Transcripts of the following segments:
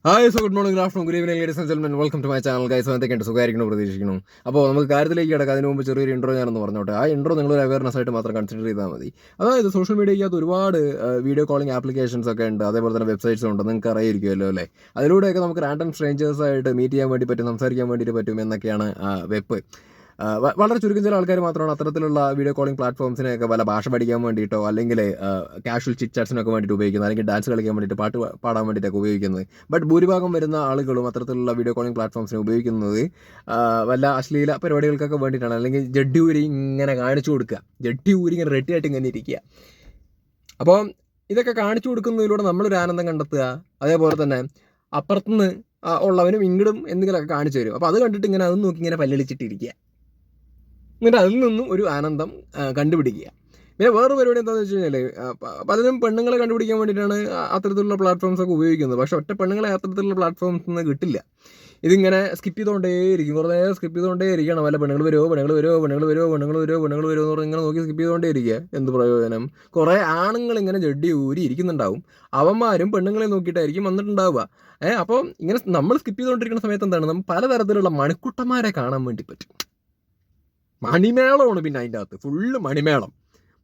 Hi, so good morning, good afternoon, good evening, ladies and gentlemen, welcome to my channel. Guys, എന്തൊക്കെയുണ്ട്? സുഖമായിരിക്കണം പ്രതീക്ഷിക്കുന്നു. അപ്പോൾ നമുക്ക് കാര്യത്തിലേക്ക് കിടക്കാം. അതിന് മുമ്പ് ചെറിയൊരു ഇൻട്രോ ഞാനൊന്ന് പറഞ്ഞോട്ടെ. ആ ഇൻട്രോ നിങ്ങളൊരു അവയർനെസ് ആയിട്ട് മാത്രം കൺസിഡർ ചെയ്താൽ മതി. അതായത് സോഷ്യൽ മീഡിയയ്ക്കകത്ത് ഒരുപാട് വീഡിയോ കോളിംഗ് ആപ്ലിക്കേഷൻസ് ഒക്കെ ഉണ്ട്, അതേപോലെ തന്നെ വെബ്സൈറ്റ്സും ഉണ്ട്. നിങ്ങൾക്ക് അറിയായിരിക്കുമല്ലോ അല്ലേ? അതിലൂടെയൊക്കെ നമുക്ക് റാൻഡം സ്ട്രേഞ്ചേഴ്സായിട്ട് മീറ്റ് ചെയ്യാൻ വേണ്ടി പറ്റും, സംസാരിക്കാൻ വേണ്ടിയിട്ട് പറ്റും എന്നൊക്കെയാണ് വെബ്. വളരെ ചുരുക്കം ചില ആൾക്കാർ മാത്രമാണ് അത്തരത്തിലുള്ള വീഡിയോ കോളിംഗ് പ്ലാറ്റ്ഫോംസിനെയൊക്കെ വല്ല ഭാഷ പഠിക്കാൻ വേണ്ടിയിട്ടോ അല്ലെങ്കിൽ കാഷ്വൽ ചിറ്റ് ചാറ്റ്സിനൊക്കെ വേണ്ടിയിട്ട് ഉപയോഗിക്കുന്നത്, അല്ലെങ്കിൽ ഡാൻസ് കളിക്കാൻ വേണ്ടിയിട്ട്, പാട്ട് പാടാൻ വേണ്ടിയിട്ടൊക്കെ ഉപയോഗിക്കുന്നത്. ബട്ട് ഭൂരിഭാഗം വരുന്ന ആളുകളും അത്തരത്തിലുള്ള വീഡിയോ കോളിംഗ് പ്ലാറ്റ്ഫോംസിനെ ഉപയോഗിക്കുന്നത് വല്ല അശ്ലീല പരിപാടികൾക്കൊക്കെ വേണ്ടിയിട്ടാണ്. അല്ലെങ്കിൽ ജഡ്ഡി ഊരി ഇങ്ങനെ കാണിച്ചു കൊടുക്കുക, ജഡ്ഡി ഊരി ഇങ്ങനെ റെഡിയായിട്ട് ഇങ്ങനെ ഇരിക്കുക. അപ്പോൾ ഇതൊക്കെ കാണിച്ചു കൊടുക്കുന്നതിലൂടെ നമ്മളൊരു ആനന്ദം കണ്ടെത്തുക. അതേപോലെ തന്നെ അപ്പുറത്തുനിന്ന് ഉള്ളവനും ഇങ്ങടും എന്തെങ്കിലുമൊക്കെ കാണിച്ചു തരും. അപ്പോൾ അത് കണ്ടിട്ട് ഇങ്ങനെ അതും നോക്കി ഇങ്ങനെ പല്ലളിച്ചിട്ടിരിക്കുക, എന്നിട്ട് അതിൽ നിന്നും ഒരു ആനന്ദം കണ്ടുപിടിക്കുക. പിന്നെ വേറൊരു പരിപാടി എന്താണെന്ന് വെച്ച് കഴിഞ്ഞാൽ, പലരും പെണ്ണുങ്ങളെ കണ്ടുപിടിക്കാൻ വേണ്ടിയിട്ടാണ് അത്തരത്തിലുള്ള പ്ലാറ്റ്ഫോംസ് ഒക്കെ ഉപയോഗിക്കുന്നത്. പക്ഷേ ഒറ്റ പെണ്ണുങ്ങളെ അത്തരത്തിലുള്ള പ്ലാറ്റ്ഫോംസ് നിന്ന് കിട്ടില്ല. ഇതിങ്ങനെ സ്കിപ്പ് ചെയ്തുകൊണ്ടേയിരിക്കും, കുറേ സ്കിപ്പ് ചെയ്തുകൊണ്ടേയിരിക്കണം. വല്ല പെണ്ണുങ്ങൾ വരുമോ എന്ന് പറഞ്ഞ് ഇങ്ങനെ നോക്കി സ്കിപ്പ് ചെയ്തുകൊണ്ടേയിരിക്കുക. എന്ത് പ്രയോജനം? കുറേ ആണുങ്ങൾ ഇങ്ങനെ ജഡ്ഡി ഊരി ഇരിക്കുന്നുണ്ടാവും, അവന്മാരും പെണ്ണുങ്ങളെ നോക്കിയിട്ടായിരിക്കും വന്നിട്ടുണ്ടാവുക. അപ്പോൾ ഇങ്ങനെ നമ്മൾ സ്കിപ്പ് ചെയ്തുകൊണ്ടിരിക്കുന്ന സമയത്ത് എന്താണ്, നമ്മൾ പലതരത്തിലുള്ള മണിക്കുട്ടന്മാരെ കാണാൻ വേണ്ടി പറ്റും. മണിമേളമാണ്. പിന്നെ അതിൻ്റെ അകത്ത് ഫുള്ള് മണിമേളം,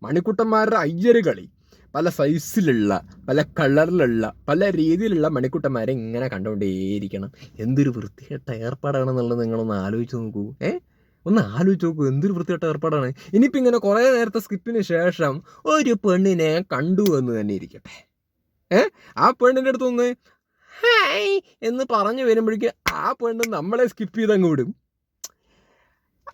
മണിക്കുട്ടന്മാരുടെ അയ്യര് കളി. പല സൈസിലുള്ള, പല കളറിലുള്ള, പല രീതിയിലുള്ള മണിക്കുട്ടന്മാരെ ഇങ്ങനെ കണ്ടുകൊണ്ടേയിരിക്കണം. എന്തൊരു വൃത്തികെട്ട ഏർപ്പാടാണെന്നുള്ളത് നിങ്ങളൊന്ന് ആലോചിച്ച് നോക്കൂ. ഒന്ന് ആലോചിച്ച് നോക്കൂ, എന്തൊരു വൃത്തികെട്ട ഏർപ്പാടാണ്. ഇനിയിപ്പോൾ ഇങ്ങനെ കുറേ നേരത്തെ സ്കിപ്പിന് ശേഷം ഒരു പെണ്ണിനെ കണ്ടു എന്ന് തന്നെ ഇരിക്കട്ടെ. ആ പെണ്ണിൻ്റെ അടുത്തൊന്ന് ഹായ് എന്ന് പറഞ്ഞു വരുമ്പോഴേക്ക് ആ പെണ്ണ് നമ്മളെ സ്കിപ്പ് ചെയ്തങ്ങ് വിടും.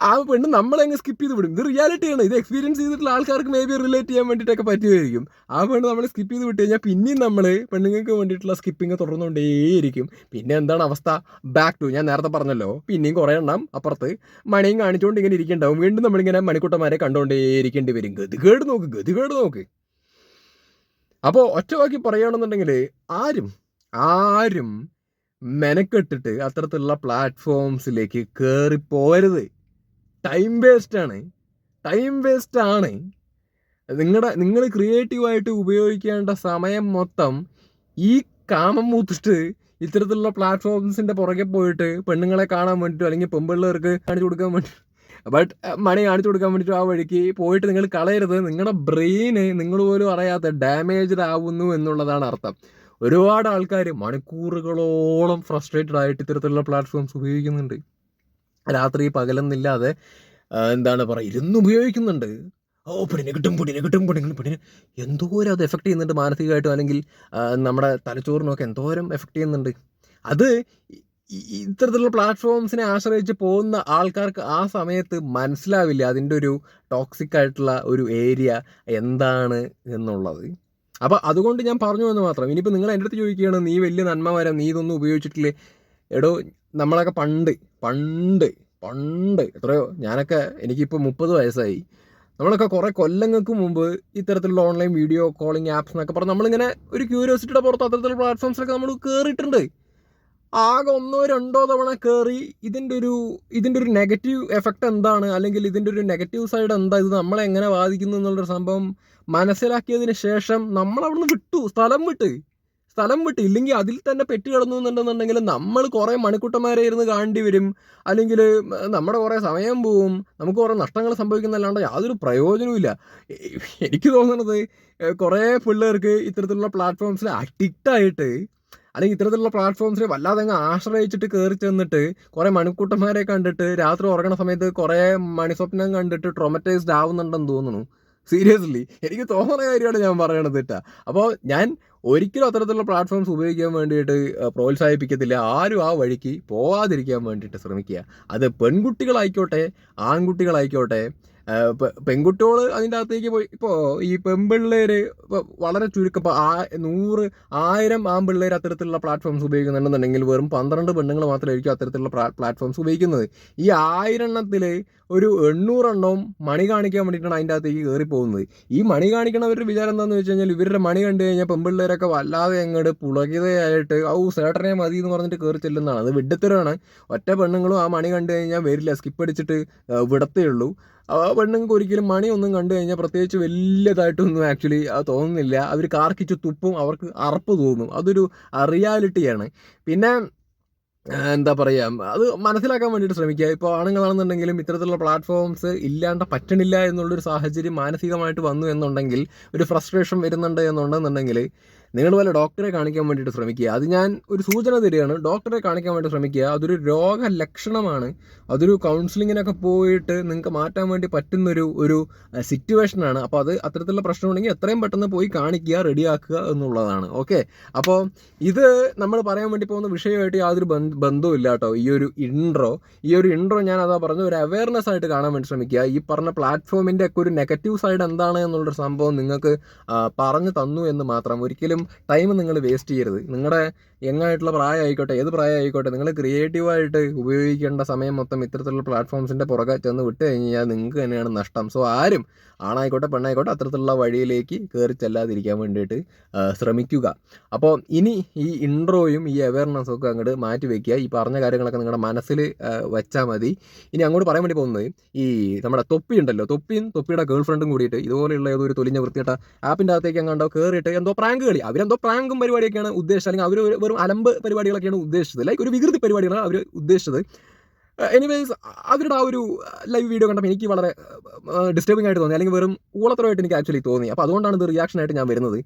ആ പെണ്ണ് നമ്മളെങ്ങ് സ്കിപ്പ് ചെയ്ത് വിടും. ഇത് റിയാലിറ്റിയാണ്. ഇത് എക്സ്പീരിയൻസ് ചെയ്തിട്ടുള്ള ആൾക്കാർക്ക് മേ ബി റിലേറ്റ് ചെയ്യാൻ വേണ്ടിയിട്ടൊക്കെ പറ്റുമായിരിക്കും. ആ പെണ്ണ് നമ്മൾ സ്കിപ്പ് ചെയ്ത് വിട്ട് കഴിഞ്ഞാൽ പിന്നെയും നമ്മൾ പെണ്ണുങ്ങൾക്ക് വേണ്ടിയിട്ടുള്ള സ്കിപ്പിങ് തുടർന്നുകൊണ്ടേയിരിക്കും. പിന്നെ എന്താണ് അവസ്ഥ? ബാക്ക് ടു ഞാൻ നേരത്തെ പറഞ്ഞല്ലോ, പിന്നെയും കുറേ എണ്ണം അപ്പുറത്ത് മണിയും കാണിച്ചുകൊണ്ട് ഇങ്ങനെ ഇരിക്കേണ്ടാവും. വീണ്ടും നമ്മളിങ്ങനെ മണിക്കുട്ടന്മാരെ കണ്ടുകൊണ്ടേയിരിക്കേണ്ടി വരും. ഗതികേട് നോക്ക്. അപ്പോൾ ഒറ്റവാക്കി പറയുകയാണെന്നുണ്ടെങ്കിൽ ആരും മെനക്കെട്ടിട്ട് അത്തരത്തിലുള്ള പ്ലാറ്റ്ഫോംസിലേക്ക് കയറിപ്പോരുത്. ടൈം വേസ്റ്റാണ്. നിങ്ങൾ ക്രിയേറ്റീവായിട്ട് ഉപയോഗിക്കേണ്ട സമയം മൊത്തം ഈ കാമം മൂത്തിട്ട് ഇത്തരത്തിലുള്ള പ്ലാറ്റ്ഫോംസിൻ്റെ പുറകെ പോയിട്ട് പെണ്ണുങ്ങളെ കാണാൻ വേണ്ടിയിട്ടോ അല്ലെങ്കിൽ പെൺപിള്ളേർക്ക് കാണിച്ചു കൊടുക്കാൻ വേണ്ടി, ബട്ട് മണി കാണിച്ചു കൊടുക്കാൻ വേണ്ടിയിട്ട് ആ വഴിക്ക് പോയിട്ട് നിങ്ങൾ കളയരുത്. നിങ്ങളുടെ ബ്രെയിന് നിങ്ങൾ പോലും അറിയാത്ത ഡാമേജ്ഡ് ആവുന്നു എന്നുള്ളതാണ് അർത്ഥം. ഒരുപാട് ആൾക്കാർ മണിക്കൂറുകളോളം ഫ്രസ്ട്രേറ്റഡ് ആയിട്ട് ഇത്തരത്തിലുള്ള പ്ലാറ്റ്ഫോംസ് ഉപയോഗിക്കുന്നുണ്ട്. രാത്രി പകലെന്നില്ലാതെ എന്താണ് പറയുക, ഇരുന്ന് ഉപയോഗിക്കുന്നുണ്ട്. പൊടിനെ കിട്ടും. എന്തോരം അത് എഫക്റ്റ് ചെയ്യുന്നുണ്ട് മാനസികമായിട്ടും, അല്ലെങ്കിൽ നമ്മുടെ തലച്ചോറിനൊക്കെ എന്തോരം എഫക്റ്റ് ചെയ്യുന്നുണ്ട്. അത് ഇത്തരത്തിലുള്ള പ്ലാറ്റ്ഫോംസിനെ ആശ്രയിച്ച് പോകുന്ന ആൾക്കാർക്ക് ആ സമയത്ത് മനസ്സിലാവില്ല അതിൻ്റെ ഒരു ടോക്സിക് ആയിട്ടുള്ള ഒരു ഏരിയ എന്താണ് എന്നുള്ളത്. അപ്പോൾ അതുകൊണ്ട് ഞാൻ പറഞ്ഞു എന്ന് മാത്രം. ഇനിയിപ്പോൾ നിങ്ങൾ എൻ്റെ അടുത്ത് ചോദിക്കുകയാണ്, നീ വലിയ നന്മ നീ ഇതൊന്നും ഉപയോഗിച്ചിട്ടില്ലേ? എടോ, നമ്മളൊക്കെ പണ്ട് എത്രയോ, എനിക്കിപ്പോൾ 30 വയസ്സായി. നമ്മളൊക്കെ കുറേ കൊല്ലങ്ങൾക്ക് മുമ്പ് ഇത്തരത്തിലുള്ള ഓൺലൈൻ വീഡിയോ കോളിംഗ് ആപ്സ് എന്നൊക്കെ പറഞ്ഞ് നമ്മളിങ്ങനെ ഒരു ക്യൂരിയോസിറ്റിയുടെ പുറത്ത് അത്തരത്തിലുള്ള പ്ലാറ്റ്ഫോംസിലൊക്കെ നമ്മൾ കയറിയിട്ടുണ്ട്. ആകെ 1-2 തവണ കയറി ഇതിൻ്റെ ഒരു നെഗറ്റീവ് എഫക്റ്റ് എന്താണ്, അല്ലെങ്കിൽ ഇതിൻ്റെ ഒരു നെഗറ്റീവ് സൈഡ് എന്താ, ഇത് നമ്മളെ എങ്ങനെ ബാധിക്കുന്നു എന്നുള്ളൊരു സംഭവം മനസ്സിലാക്കിയതിന് ശേഷം നമ്മൾ അവിടുന്ന് സ്ഥലം വിട്ട് ഇല്ലെങ്കിൽ അതിൽ തന്നെ പെറ്റ് കിടന്നു എന്നുണ്ടെന്നുണ്ടെങ്കിൽ നമ്മൾ കുറേ മണിക്കുട്ടന്മാരെ ഇരുന്ന് കാണേണ്ടി വരും, അല്ലെങ്കിൽ നമ്മുടെ കുറേ സമയം പോവും, നമുക്ക് കുറേ നഷ്ടങ്ങൾ സംഭവിക്കുന്നതല്ലാണ്ട് യാതൊരു പ്രയോജനവും. എനിക്ക് തോന്നുന്നത് കുറേ പിള്ളേർക്ക് ഇത്തരത്തിലുള്ള പ്ലാറ്റ്ഫോംസിൽ അഡിക്റ്റായിട്ട്, അല്ലെങ്കിൽ ഇത്തരത്തിലുള്ള പ്ലാറ്റ്ഫോംസിൽ വല്ലാതെ അങ്ങ് ആശ്രയിച്ചിട്ട് കയറി ചെന്നിട്ട് കുറേ മണിക്കൂട്ടന്മാരെ കണ്ടിട്ട് രാത്രി ഉറങ്ങണ സമയത്ത് കുറേ മണിസ്വപ്നം കണ്ടിട്ട് ട്രോമറ്റൈസ്ഡ് ആവുന്നുണ്ടെന്ന് തോന്നുന്നു. സീരിയസ്ലി എനിക്ക് തോന്നുന്ന കാര്യമാണ് ഞാൻ പറയണത് കേട്ടാ. അപ്പോൾ ഞാൻ ഒരിക്കലും അത്തരത്തിലുള്ള പ്ലാറ്റ്ഫോംസ് ഉപയോഗിക്കാൻ വേണ്ടിയിട്ട് പ്രോത്സാഹിപ്പിക്കത്തില്ല. ആരും ആ വഴിക്ക് പോകാതിരിക്കാൻ വേണ്ടിയിട്ട് ശ്രമിക്കുക. അത് പെൺകുട്ടികളായിക്കോട്ടെ ആൺകുട്ടികളായിക്കോട്ടെ. പെൺകുട്ടികൾ അതിൻ്റെ അകത്തേക്ക് പോയി, ഇപ്പോൾ ഈ പെൺപിള്ളേർ വളരെ ചുരുക്കം, ഇപ്പോൾ 1000 ആൺപിള്ളേർ അത്തരത്തിലുള്ള പ്ലാറ്റ്ഫോംസ് ഉപയോഗിക്കുന്നുണ്ടെന്നുണ്ടെങ്കിൽ വെറും 12 പെണ്ണുങ്ങൾ മാത്രമായിരിക്കും അത്തരത്തിലുള്ള പ്ലാറ്റ്ഫോംസ് ഉപയോഗിക്കുന്നത്. ഈ 1000 എണ്ണത്തിൽ ഒരു 800 എണ്ണവും മണി കാണിക്കാൻ വേണ്ടിയിട്ടാണ് അതിൻ്റെ അകത്തേക്ക് കയറി പോകുന്നത്. ഈ മണി കാണിക്കണവരുടെ വിചാരം എന്താണെന്ന് വെച്ച് കഴിഞ്ഞാൽ, ഇവരുടെ മണി കണ്ടു കഴിഞ്ഞാൽ പെൺപിള്ളേരൊക്കെ വല്ലാതെ അങ്ങോട്ട് പുളകിതയായിട്ട് സേട്ടനെ മതി എന്ന് പറഞ്ഞിട്ട് കയറി ചെല്ലുന്നതാണ്. അത് വിഡ്ഢിത്തരമാണ്. ഒറ്റ പെണ്ണുങ്ങളും ആ മണി കണ്ടു കഴിഞ്ഞാൽ വരില്ല, സ്കിപ്പ് അടിച്ചിട്ട് വിടത്തേ ഉള്ളൂ. പെണ്ണുങ്ങൾക്ക് ഒരിക്കലും മണിയൊന്നും കണ്ടു കഴിഞ്ഞാൽ പ്രത്യേകിച്ച് വലിയതായിട്ടൊന്നും ആക്ച്വലി തോന്നുന്നില്ല. അവർ കാർക്കിച്ച് തുപ്പും, അവർക്ക് അറപ്പ് തോന്നും. അതൊരു റിയാലിറ്റിയാണ്. പിന്നെ എന്താ പറയുക, അത് മനസ്സിലാക്കാൻ വേണ്ടിയിട്ട് ശ്രമിക്കുക. ഇപ്പോൾ ആണുങ്ങളാണെന്നുണ്ടെങ്കിലും ഇത്തരത്തിലുള്ള പ്ലാറ്റ്ഫോംസ് ഇല്ലാണ്ട് പറ്റണില്ല എന്നുള്ളൊരു സാഹചര്യം മാനസികമായിട്ട് വന്നു എന്നുണ്ടെങ്കിൽ, ഒരു ഫ്രസ്ട്രേഷൻ വരുന്നുണ്ട് എന്നുണ്ടെന്നുണ്ടെങ്കിൽ നിങ്ങൾ വല്ല ഡോക്ടറെ കാണിക്കാൻ വേണ്ടിയിട്ട് ശ്രമിക്കുക. അത് ഞാൻ ഒരു സൂചന തരികയാണ്, ഡോക്ടറെ കാണിക്കാൻ വേണ്ടി ശ്രമിക്കുക. അതൊരു രോഗലക്ഷണമാണ്. അതൊരു കൗൺസിലിങ്ങിനൊക്കെ പോയിട്ട് നിങ്ങൾക്ക് മാറ്റാൻ വേണ്ടി പറ്റുന്നൊരു സിറ്റുവേഷനാണ്. അപ്പോൾ അത് അത്തരത്തിലുള്ള പ്രശ്നമുണ്ടെങ്കിൽ എത്രയും പെട്ടെന്ന് പോയി കാണിക്കുക, റെഡിയാക്കുക എന്നുള്ളതാണ്. ഓക്കെ, അപ്പോൾ ഇത് നമ്മൾ പറയാൻ വേണ്ടി പോകുന്ന വിഷയമായിട്ട് യാതൊരു ബന്ധവും ഇല്ല കേട്ടോ. ഈ ഒരു ഇൻട്രോ ഞാൻ അതാ പറഞ്ഞു, ഒരു അവയർനെസ് ആയിട്ട് കാണാൻ വേണ്ടി ശ്രമിക്കുക. ഈ പറഞ്ഞ പ്ലാറ്റ്ഫോമിൻ്റെ ഒക്കെ ഒരു നെഗറ്റീവ് സൈഡ് എന്താണ് എന്നുള്ളൊരു സംഭവം നിങ്ങൾക്ക് പറഞ്ഞു തന്നു എന്ന് മാത്രം. ഒരിക്കലും ടൈം നിങ്ങൾ വേസ്റ്റ് ചെയ്യരുത്. നിങ്ങളുടെ യങ്ങായിട്ടുള്ള പ്രായമായിക്കോട്ടെ, ഏത് പ്രായമായിക്കോട്ടെ, നിങ്ങൾ ക്രിയേറ്റീവായിട്ട് ഉപയോഗിക്കേണ്ട സമയം മൊത്തം ഇത്തരത്തിലുള്ള പ്ലാറ്റ്ഫോംസിൻ്റെ പുറകെ ചെന്ന് വിട്ട് കഴിഞ്ഞാൽ നിങ്ങൾക്ക് തന്നെയാണ് നഷ്ടം. സോ ആരും ആണായിക്കോട്ടെ പെണ്ണായിക്കോട്ടെ അത്തരത്തിലുള്ള വഴിയിലേക്ക് കയറി ചെല്ലാതിരിക്കാൻ വേണ്ടിയിട്ട് ശ്രമിക്കുക. അപ്പോൾ ഇനി ഈ ഇൻട്രോയും ഈ അവയർനെസ്സും ഒക്കെ അങ്ങോട്ട് മാറ്റി വയ്ക്കുക. ഈ പറഞ്ഞ കാര്യങ്ങളൊക്കെ നിങ്ങളുടെ മനസ്സിൽ വെച്ചാൽ മതി. ഇനി അങ്ങോട്ട് പറയാൻ വേണ്ടി പോകുന്നത്, ഈ നമ്മുടെ തൊപ്പി ഉണ്ടല്ലോ, തൊപ്പിയും തൊപ്പിയുടെ ഗേൾ ഫ്രണ്ടും കൂടിയിട്ട് ഇതുപോലെയുള്ള ഏതോ ഒരു തൊലിഞ്ഞ വൃത്തിയിട്ട ആപ്പിൻ്റെ അകത്തേക്ക് അങ്ങോട്ടോ കയറിയിട്ട് എന്തോ പ്രാങ്ക് കളി, അവരെന്തോ പ്രാങ്കും പരിപാടിയൊക്കെയാണ് ഉദ്ദേശിച്ചത്, അല്ലെങ്കിൽ അവർ വെറും അലമ്പ് പരിപാടികളൊക്കെയാണ് ഉദ്ദേശിച്ചത്, ലൈക്ക് ഒരു വികൃതി പരിപാടികളാണ് അവർ ഉദ്ദേശിച്ചത്. എനിവേസ് അവരുടെ ആ ഒരു ലൈവ് വീഡിയോ കണ്ടപ്പോൾ എനിക്ക് വളരെ ഡിസ്റ്റർബിംഗ് ആയിട്ട് തോന്നി, അല്ലെങ്കിൽ വെറും ഊളത്തരമായിട്ട് എനിക്ക് ആക്ച്വലി തോന്നി. അപ്പോൾ അതുകൊണ്ടാണ് ഇത് റിയാക്ഷനായിട്ട് ഞാൻ വരുന്നത്.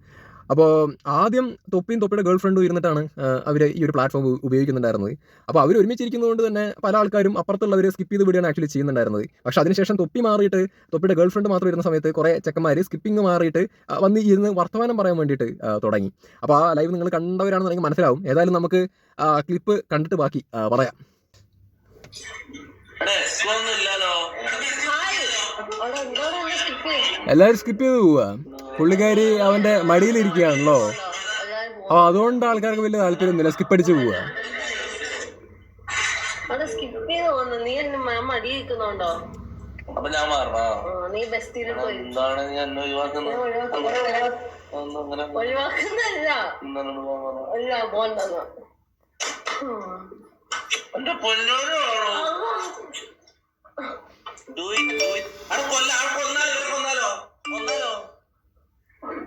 അപ്പോൾ ആദ്യം തൊപ്പിയും തൊപ്പിയുടെ ഗേൾ ഫ്രണ്ടും ഇരുന്നിട്ടാണ് അവർ ഈ ഒരു പ്ലാറ്റ്ഫോം ഉപയോഗിക്കുന്നുണ്ടായിരുന്നത്. അപ്പോൾ അവർ ഒരുമിച്ചിരിക്കുന്നതുകൊണ്ട് തന്നെ പല ആൾക്കാരും അപ്പുറത്തുള്ളവർ സ്കിപ്പ് ചെയ്ത് വീഡിയോ ആക്ച്വലി ചെയ്യുന്നുണ്ടായിരുന്നത്. പക്ഷേ അതിനുശേഷം തൊപ്പി മാറിയിട്ട് തൊപ്പിയുടെ ഗേൾ ഫ്രണ്ട് മാത്രം ഇരുന്ന സമയത്ത് കുറേ ചെക്കന്മാർ സ്കിപ്പിംഗ് മാറിയിട്ട് വന്ന് ഇരുന്ന് വർത്തമാനം പറയാൻ വേണ്ടിയിട്ട് തുടങ്ങി. അപ്പോൾ ആ ലൈവ് നിങ്ങൾ കണ്ടവരാണെന്നുണ്ടെങ്കിൽ മനസ്സിലാവും. ഏതായാലും നമുക്ക് ക്ലിപ്പ് കണ്ടിട്ട് ബാക്കി പറയാം. എല്ലാവരും സ്കിപ്പ് ചെയ്ത് പോവാ. പുള്ളിക്കാരി അവന്റെ മടിയിലിരിക്കുകയാണല്ലോ, അപ്പൊ അതുകൊണ്ട് ആൾക്കാർക്ക് വലിയ താല്പര്യമൊന്നുമില്ല, സ്കിപ്പ് അടിച്ച് പോവാ.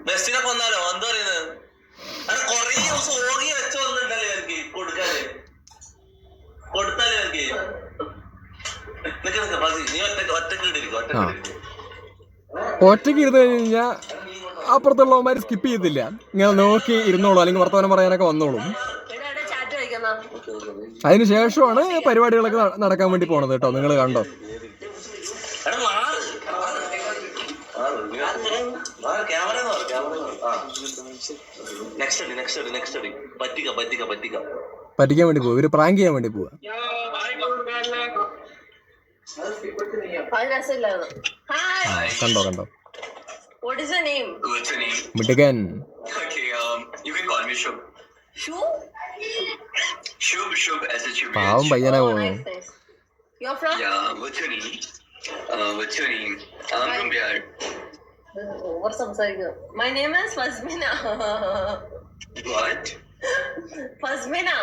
ബെസ്റ്റിനെ കൊന്നാലോ എന്താ പറയുന്നത്? അത് കൊറേ ദിവസം ഓകി വെച്ച ഒന്നുണ്ടല്ലോ എനിക്ക് കൊടുത്താലേ എനിക്ക് നീ ഒറ്റക്ക് ഇരുന്ന് കഴിഞ്ഞാൽ അപ്പുറത്തുള്ളവന്മാര് സ്കിപ്പ് ചെയ്തില്ല, ഇങ്ങനെ നോക്കി ഇരുന്നോളൂ, അല്ലെങ്കിൽ വർത്തമാനം പറയാനൊക്കെ വന്നോളും. അതിനുശേഷമാണ് പരിപാടികളൊക്കെ നടക്കാൻ വേണ്ടി പോണത് കേട്ടോ. നിങ്ങൾ കണ്ടോ? പറ്റിക്കാൻ വേണ്ടി പോവാ, ഇവര് പ്രാങ്ക് ചെയ്യാൻ വേണ്ടി പോവാ. കണ്ടോ കണ്ടോ മിടുക്കൻ. പാവം പയ്യനാ പോകുന്നു. My name is Fazmina. What? Fazmina.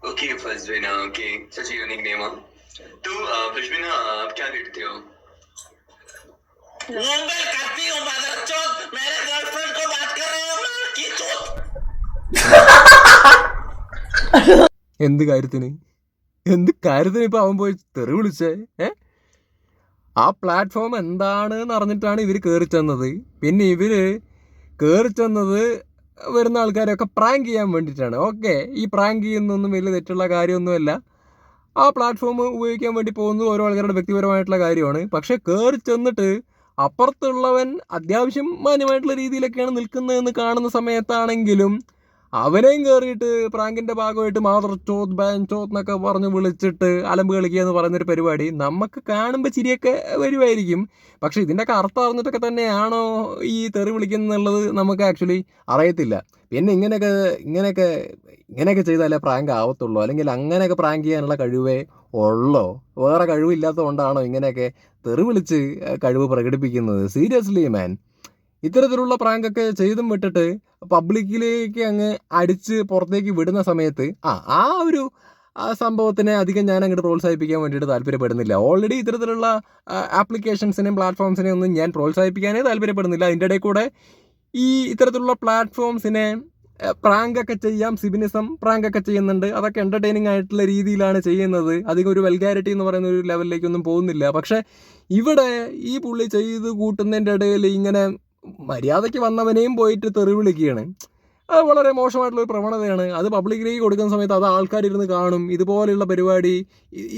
Okay, Fazmina. Okay, such a unique name, huh? तू Fazmina, आप क्या करते हो? मुंबई करती हूँ मदरचोद, मेरे गर्लफ्रेंड को बात कर रहे हो मार की चोद. എന്ത് കാര്യത്തിന് ഇപ്പൊ അവൻ പോയി തെറി വിളിച്ചേ? ആ പ്ലാറ്റ്ഫോം എന്താണെന്ന് അറിഞ്ഞിട്ടാണ് ഇവർ കയറി ചെന്നത്. പിന്നെ ഇവർ കയറി ചെന്നത് വരുന്ന ആൾക്കാരെയൊക്കെ പ്രാങ്ക് ചെയ്യാൻ വേണ്ടിയിട്ടാണ്. ഓക്കെ, ഈ പ്രാങ്ക് ചെയ്യുന്നൊന്നും വലിയ തെറ്റുള്ള കാര്യമൊന്നുമല്ല. ആ പ്ലാറ്റ്ഫോം ഉപയോഗിക്കാൻ വേണ്ടി പോകുന്നത് ഓരോ ആൾക്കാരുടെ വ്യക്തിപരമായിട്ടുള്ള കാര്യമാണ്. പക്ഷെ കയറി ചെന്നിട്ട് അപ്പുറത്തുള്ളവൻ അത്യാവശ്യം മാന്യമായിട്ടുള്ള രീതിയിലൊക്കെയാണ് നിൽക്കുന്നതെന്ന് കാണുന്ന സമയത്താണെങ്കിലും അവനെയും കയറിയിട്ട് പ്രാങ്കിൻ്റെ ഭാഗമായിട്ട് മാതർ ചോത്ത് ബാൻ ചോത്ത് എന്നൊക്കെ പറഞ്ഞ് വിളിച്ചിട്ട് അലമ്പ് കളിക്കുക എന്ന് പറയുന്നൊരു പരിപാടി നമുക്ക് കാണുമ്പോൾ ചിരിയൊക്കെ വരുമായിരിക്കും. പക്ഷേ ഇതിൻ്റെയൊക്കെ അർത്ഥം അറിഞ്ഞിട്ടൊക്കെ തന്നെയാണോ ഈ തെറി വിളിക്കുന്നുള്ളത് നമുക്ക് ആക്ച്വലി അറിയത്തില്ല. പിന്നെ ഇങ്ങനെയൊക്കെ ചെയ്താലേ പ്രാങ്ക് ആവത്തുള്ളൂ, അല്ലെങ്കിൽ അങ്ങനെയൊക്കെ പ്രാങ്ക് ചെയ്യാനുള്ള കഴിവേ ഉള്ളോ? വേറെ കഴിവില്ലാത്തത് കൊണ്ടാണോ ഇങ്ങനെയൊക്കെ തെറി വിളിച്ച് കഴിവ് പ്രകടിപ്പിക്കുന്നത്? സീരിയസ്ലി മാൻ, ഇത്തരത്തിലുള്ള പ്രാങ്കൊക്കെ ചെയ്തും വിട്ടിട്ട് പബ്ലിക്കിലേക്ക് അങ്ങ് അടിച്ച് പുറത്തേക്ക് വിടുന്ന സമയത്ത് ആ ഒരു ആ സംഭവത്തിനെ അധികം ഞാൻ അങ്ങോട്ട് പ്രോത്സാഹിപ്പിക്കാൻ വേണ്ടിയിട്ട് താല്പര്യപ്പെടുന്നില്ല. ഓൾറെഡി ഇത്തരത്തിലുള്ള ആപ്ലിക്കേഷൻസിനെയും പ്ലാറ്റ്ഫോംസിനെയും ഒന്നും ഞാൻ പ്രോത്സാഹിപ്പിക്കാനേ താല്പര്യപ്പെടുന്നില്ല. അതിൻ്റെ ഇടയിൽ കൂടെ ഈ ഇത്തരത്തിലുള്ള പ്ലാറ്റ്ഫോംസിനെ പ്രാങ്കൊക്കെ ചെയ്യാം. സിബിനിസം പ്രാങ്കൊക്കെ ചെയ്യുന്നുണ്ട്. അതൊക്കെ എൻ്റർടൈനിങ് ആയിട്ടുള്ള രീതിയിലാണ് ചെയ്യുന്നത്. അധികം ഒരു വൽഗാരിറ്റി എന്ന് പറയുന്ന ഒരു ലെവലിലേക്കൊന്നും പോകുന്നില്ല. പക്ഷേ ഇവിടെ ഈ പുള്ളി ചെയ്ത് കൂട്ടുന്നതിൻ്റെ ഇടയിൽ ഇങ്ങനെ മര്യാദയ്ക്ക് വന്നവനെയും പോയിട്ട് തെറി വിളിക്കുകയാണ്. അത് വളരെ മോശമായിട്ടുള്ളൊരു പ്രവണതയാണ്. അത് പബ്ലിക്കിലേക്ക് കൊടുക്കുന്ന സമയത്ത് അത് ആൾക്കാരിരുന്ന് കാണും. ഇതുപോലെയുള്ള പരിപാടി,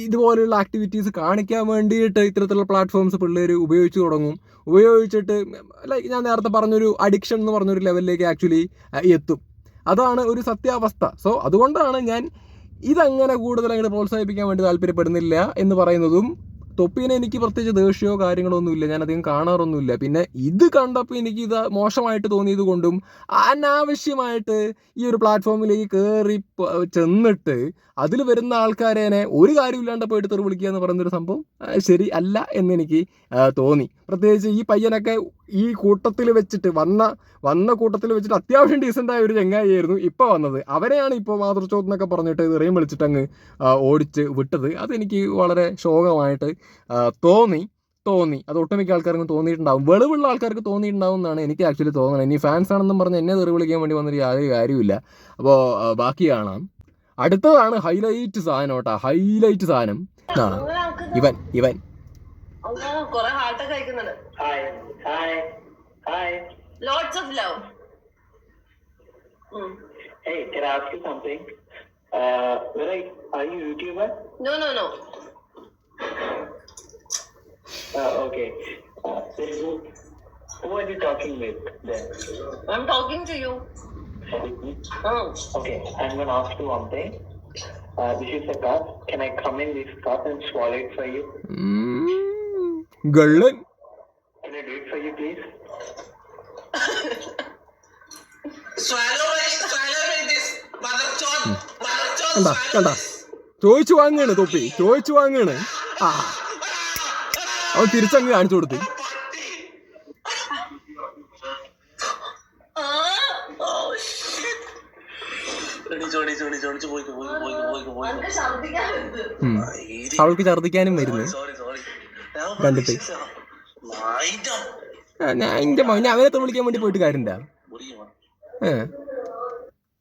ഇതുപോലെയുള്ള ആക്ടിവിറ്റീസ് കാണിക്കാൻ വേണ്ടിയിട്ട് ഇത്തരത്തിലുള്ള പ്ലാറ്റ്ഫോംസ് പിള്ളേർ ഉപയോഗിച്ച് തുടങ്ങും. ഉപയോഗിച്ചിട്ട് ലൈക്ക് ഞാൻ നേരത്തെ പറഞ്ഞൊരു അഡിക്ഷൻ എന്ന് പറഞ്ഞൊരു ലെവലിലേക്ക് ആക്ച്വലി എത്തും. അതാണ് ഒരു സത്യാവസ്ഥ. സോ അതുകൊണ്ടാണ് ഞാൻ ഇതങ്ങനെ കൂടുതൽ അങ്ങോട്ട് പ്രോത്സാഹിപ്പിക്കാൻ വേണ്ടി താല്പര്യപ്പെടുന്നില്ല എന്ന് പറയുന്നതും. തൊപ്പീനെ എനിക്ക് പ്രത്യേകിച്ച് ദേഷ്യമോ കാര്യങ്ങളോ ഒന്നുമില്ല, ഞാൻ അധികം കാണാറൊന്നുമില്ല. പിന്നെ ഇത് കണ്ടപ്പോൾ എനിക്ക് ഇത് മോശമായിട്ട് തോന്നിയത് കൊണ്ടും അനാവശ്യമായിട്ട് ഈ ഒരു പ്ലാറ്റ്ഫോമിലേക്ക് കയറി ചെന്നിട്ട് അതിൽ വരുന്ന ആൾക്കാരേനെ ഒരു കാര്യമില്ലാണ്ട് പോയിട്ട് തെറി വിളിക്കുക എന്ന് പറയുന്നൊരു സംഭവം ശരി അല്ല എന്നെനിക്ക് തോന്നി. പ്രത്യേകിച്ച് ഈ പയ്യനൊക്കെ ഈ കൂട്ടത്തിൽ വെച്ചിട്ട് വന്ന കൂട്ടത്തിൽ വെച്ചിട്ട് അത്യാവശ്യം ഡീസൻ്റായ ഒരു ചങ്ങായിയായിരുന്നു ഇപ്പോൾ വന്നത്. അവരെയാണ് ഇപ്പോൾ മാതൃചോത്ത് എന്നൊക്കെ പറഞ്ഞിട്ട് ഇറയും വിളിച്ചിട്ട് അങ്ങ് ഓടിച്ച് വിട്ടത്. അതെനിക്ക് വളരെ ശോകമായിട്ട് തോന്നി. അത് ഒട്ടുമിക്ക ആൾക്കാർക്കും തോന്നിയിട്ടുണ്ടാവും. വെളിവുള്ള ആൾക്കാർക്ക് തോന്നിയിട്ടുണ്ടാവും എന്നാണ് എനിക്ക് ആക്ച്വലി തോന്നുന്നത്. ഇനി ഫാൻസ് ആണെന്നും പറഞ്ഞ് എന്നെ തെറി വിളിക്കാൻ വേണ്ടി വന്നൊരു യാതൊരു കാര്യമില്ല. അപ്പോൾ ബാക്കി കാണാം. അടുത്തതാണ് ഹൈലൈറ്റ് സാധനം കേട്ടോ. ഹൈലൈറ്റ് സാധനം ഇവൻ കുറെ ഹാർട്ടൊക്കെ കഴിക്കുന്നുണ്ട്. Lots of love. Hey, can I ask you something? Are you YouTuber? No. Okay. Who are you talking with then? I'm talking to you. Okay, I'm gonna ask you one thing. This is a cup. Can I come in this cup and swallow it for you? Gallan. Can I do it for you, please? Swallow this. കണ്ടാ ചോദിച്ചു വാങ്ങാണ് തൊപ്പി, ചോദിച്ചു വാങ്ങാണ്. അവൻ തിരിച്ചങ്ങ് കാണിച്ചു കൊടുത്തു. അവൾക്ക് ഛർദിക്കാനും വരുന്നു കണ്ടിട്ട്. ഞാൻ അവനെ തെറി വിളിക്കാൻ വേണ്ടി പോയിട്ട് കാര്യമില്ല.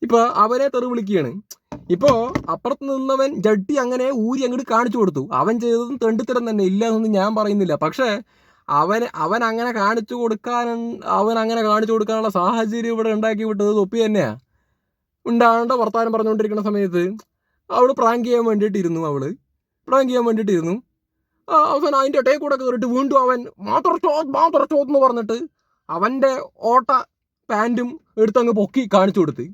ഇപ്പൊ അവനെ തെറി വിളിക്കുകയാണ്. ഇപ്പോൾ അപ്പുറത്ത് നിന്നവൻ ജഡ്ഡി അങ്ങനെ ഊരി അങ്ങോട്ട് കാണിച്ചു കൊടുത്തു. അവൻ ചെയ്തതും തെണ്ടിത്തരം തന്നെ, ഇല്ല എന്നൊന്നും ഞാൻ പറയുന്നില്ല. പക്ഷേ അവൻ അങ്ങനെ കാണിച്ചു കൊടുക്കാനുള്ള സാഹചര്യം ഇവിടെ ഉണ്ടാക്കി വിട്ടത് തൊപ്പി തന്നെയാണ്. ഉണ്ടാകേണ്ട വർത്താനം പറഞ്ഞുകൊണ്ടിരിക്കുന്ന സമയത്ത് അവള് പ്രാങ്ക് ചെയ്യാൻ വേണ്ടിയിട്ടിരുന്നു. അവസാനം അതിൻ്റെ ഇടയിൽ കൂടെ കയറിയിട്ട് വീണ്ടും അവൻ മാതൃ ചോത്ത് എന്ന് പറഞ്ഞിട്ട് അവൻ്റെ ഓട്ട പാൻറ്റും എടുത്തങ്ങ് പൊക്കി കാണിച്ചു കൊടുത്ത്.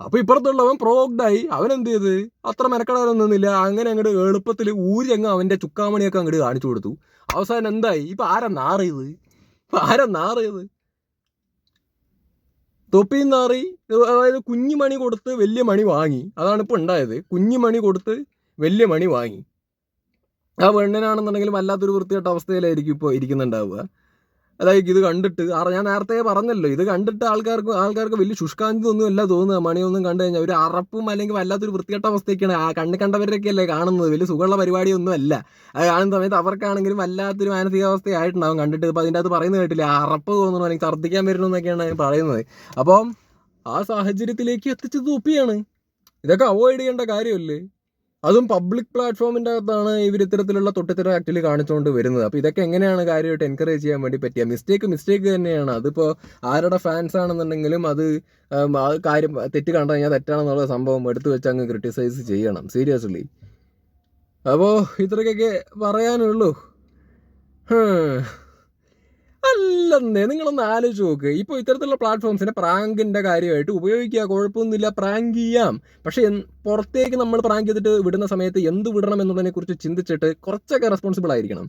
അപ്പോൾ ഇപ്പുറത്തുള്ളവൻ പ്രോഗ്ഡായി. അവൻ എന്ത് ചെയ്ത് അത്ര മെനക്കെടാനൊന്നും നിന്നില്ല. അങ്ങനെ അങ്ങോട്ട് എളുപ്പത്തിൽ ഊരി അങ്ങ് അവൻ്റെ ചുക്കാമണിയൊക്കെ അങ്ങോട്ട് കാണിച്ചു കൊടുത്തു. അവസാനം എന്തായി? ഇപ്പം ആരാ നാറിയത്? തൊപ്പിയും നാറി. അതായത് കുഞ്ഞുമണി കൊടുത്ത് വലിയ മണി വാങ്ങി. അതാണ് ഇപ്പോൾ ഉണ്ടായത്. കുഞ്ഞുമണി കൊടുത്ത് വലിയ മണി വാങ്ങി. ആ പെണ്ണിനാണെന്നുണ്ടെങ്കിലും വല്ലാത്തൊരു വൃത്തികെട്ട അവസ്ഥയിലായിരിക്കും ഇപ്പോൾ ഇരിക്കുന്നുണ്ടാവുക. അതായത് ഇത് കണ്ടിട്ട് ഞാൻ നേരത്തെ പറഞ്ഞല്ലോ, ഇത് കണ്ടിട്ട് ആൾക്കാർക്ക് വലിയ ശുഷ്കാന്തി ഒന്നും അല്ല തോന്നുക. മണിയൊന്നും കണ്ടു കഴിഞ്ഞാൽ ഒരു അറപ്പും അല്ലെങ്കിൽ വല്ലാത്തൊരു വൃത്തികെട്ട അവസ്ഥയൊക്കെയാണ്. കണ്ടവരൊക്കെ അല്ലേ കാണുന്നത്. വലിയ സുഖമുള്ള പരിപാടിയൊന്നും അല്ല. അത് കാണുന്ന സമയത്ത് അവർക്കാണെങ്കിലും വല്ലാത്തൊരു മാനസികാവസ്ഥയായിട്ടുണ്ടാവും കണ്ടിട്ട്. ഇപ്പോൾ അതിൻ്റെ അകത്ത് പറയുന്നത് കേട്ടില്ല, അറപ്പ് തോന്നണം, എനിക്ക് ഛർദ്ദിക്കാൻ വരുന്നതെന്നൊക്കെയാണ് പറയുന്നത്. അപ്പം ആ സാഹചര്യത്തിലേക്ക് എത്തിച്ചത് തൊപ്പിയാണ്. ഇതൊക്കെ അവോയ്ഡ് ചെയ്യേണ്ട കാര്യമല്ലേ? അതും പബ്ലിക് പ്ലാറ്റ്ഫോമിൻ്റെ അകത്താണ് ഇവർ ഇത്തരത്തിലുള്ള തൊട്ടിത്തരം ആക്ച്വലി കാണിച്ചുകൊണ്ട് വരുന്നത്. അപ്പോൾ ഇതൊക്കെ എങ്ങനെയാണ് കാര്യമായിട്ട് എൻകറേജ് ചെയ്യാൻ വേണ്ടി പറ്റുക? മിസ്റ്റേക്ക് തന്നെയാണ്. അതിപ്പോൾ ആരുടെ ഫാൻസ് ആണെന്നുണ്ടെങ്കിലും അത് കാര്യം തെറ്റ് കണ്ടു കഴിഞ്ഞാൽ തെറ്റാണെന്നുള്ള സംഭവം എടുത്തു വെച്ച് അങ്ങ് ക്രിട്ടിസൈസ് ചെയ്യണം സീരിയസ്ലി. അപ്പോൾ ഇത്രയൊക്കെ പറയാനുള്ളൂ. അല്ലെന്നേ, നിങ്ങളൊന്ന് ആലോചിച്ച് നോക്ക്. ഇപ്പോൾ ഇത്തരത്തിലുള്ള പ്ലാറ്റ്ഫോംസിനെ പ്രാങ്കിൻ്റെ കാര്യമായിട്ട് ഉപയോഗിക്കുക, കുഴപ്പമൊന്നുമില്ല, പ്രാങ്ക് ചെയ്യാം. പക്ഷേ പുറത്തേക്ക് നമ്മൾ പ്രാങ്ക് ചെയ്തിട്ട് വിടുന്ന സമയത്ത് എന്ത് വിടണം എന്നുള്ളതിനെക്കുറിച്ച് ചിന്തിച്ചിട്ട് കുറച്ചൊക്കെ റെസ്പോൺസിബിൾ ആയിരിക്കണം.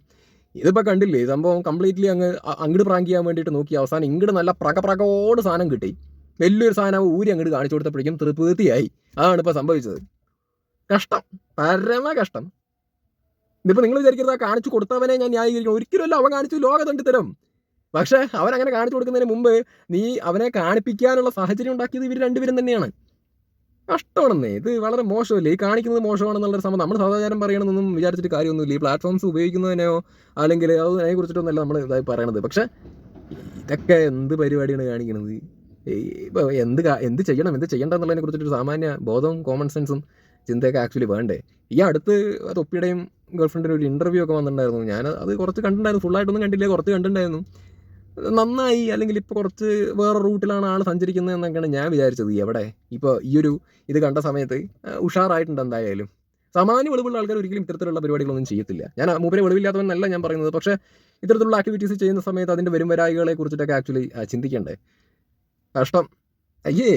ഇതിപ്പോൾ കണ്ടില്ലേ, സംഭവം കംപ്ലീറ്റ്ലി അങ്ങോട്ട് പ്രാങ്ക് ചെയ്യാൻ വേണ്ടിയിട്ട് നോക്കി. അവസാനം ഇങ്ങോട്ട് നല്ല പ്രകോട് സാധനം കിട്ടി. വലിയൊരു സാധനം ഊരി അങ്ങോട്ട് കാണിച്ചു കൊടുത്തപ്പോഴേക്കും തൃപ്തിയായി. അതാണ് ഇപ്പോൾ സംഭവിച്ചത്. കഷ്ടം, പരമ കഷ്ടം. ഇതിപ്പോൾ നിങ്ങൾ വിചാരിക്കരുത് ആ കാണിച്ചു കൊടുത്തവനെ ഞാൻ ന്യായീകരിക്കണം. ഒരിക്കലുമല്ല, അവൻ കാണിച്ചു ലോക തണ്ടിത്തരം. പക്ഷേ അവൻ അങ്ങനെ കാണിച്ചു കൊടുക്കുന്നതിന് മുമ്പ് നീ അവനെ കാണിപ്പിക്കാനുള്ള സാഹചര്യം ഉണ്ടാക്കിയത് ഇവർ രണ്ടുപേരും തന്നെയാണ്. കഷ്ടമാണെന്നേ. ഇത് വളരെ മോശമല്ലേ? ഈ കാണിക്കുന്നത് മോശമാണെന്നുള്ളൊരു സംഭവം നമ്മൾ സാധാരണ പറയണമെന്നൊന്നും വിചാരിച്ചിട്ട് കാര്യമൊന്നുമില്ല. ഈ പ്ലാറ്റ്ഫോംസ് ഉപയോഗിക്കുന്നതിനെയോ അല്ലെങ്കിൽ അതിനെ കുറിച്ചിട്ടൊന്നല്ല നമ്മൾ ഇതായി പറയണത്. പക്ഷേ ഇതൊക്കെ എന്ത് പരിപാടിയാണ് കാണിക്കുന്നത്? ഇപ്പോൾ എന്ത് ചെയ്യണം എന്ത് ചെയ്യണ്ട എന്നുള്ളതിനെ കുറിച്ചിട്ടൊരു സാമാന്യ ബോധവും കോമൺ സെൻസും ചിന്തയൊക്കെ ആക്ച്വലി വേണ്ടേ? ഈ അടുത്ത് തൊപ്പിയുടെയും ഗേൾഫ്രണ്ടിൻ്റെ ഒരു ഇൻ്റർവ്യൂ ഒക്കെ വന്നിട്ടുണ്ടായിരുന്നു. ഞാൻ അത് കുറച്ച് കണ്ടിട്ടുണ്ടായിരുന്നു, ഫുള്ളായിട്ടൊന്നും കണ്ടില്ല, കുറച്ച് കണ്ടിട്ടുണ്ടായിരുന്നു. നന്നായി, അല്ലെങ്കിൽ ഇപ്പോൾ കുറച്ച് വേറെ റൂട്ടിലാണ് ആൾ സഞ്ചരിക്കുന്നത് എന്നൊക്കെയാണ് ഞാൻ വിചാരിച്ചത്. എവിടെ ഇപ്പോൾ ഇത് കണ്ട സമയത്ത് ഉഷാറായിട്ടുണ്ട്. എന്തായാലും സാമാന്യ വെളിവുള്ള ആൾക്കാർ ഒരിക്കലും ഇത്തരത്തിലുള്ള പരിപാടികളൊന്നും ചെയ്യത്തില്ല. ഞാൻ മൂപ്പരെ വെളിവില്ലാത്തവനല്ല ഞാൻ പറയുന്നത്. പക്ഷേ ഇത്തരത്തിലുള്ള ആക്ടിവിറ്റീസ് ചെയ്യുന്ന സമയത്ത് അതിൻ്റെ വരും വരായികളെ കുറിച്ചിട്ടൊക്കെ ആക്ച്വലി ചിന്തിക്കണ്ടേ? കഷ്ടം. അയ്യേ.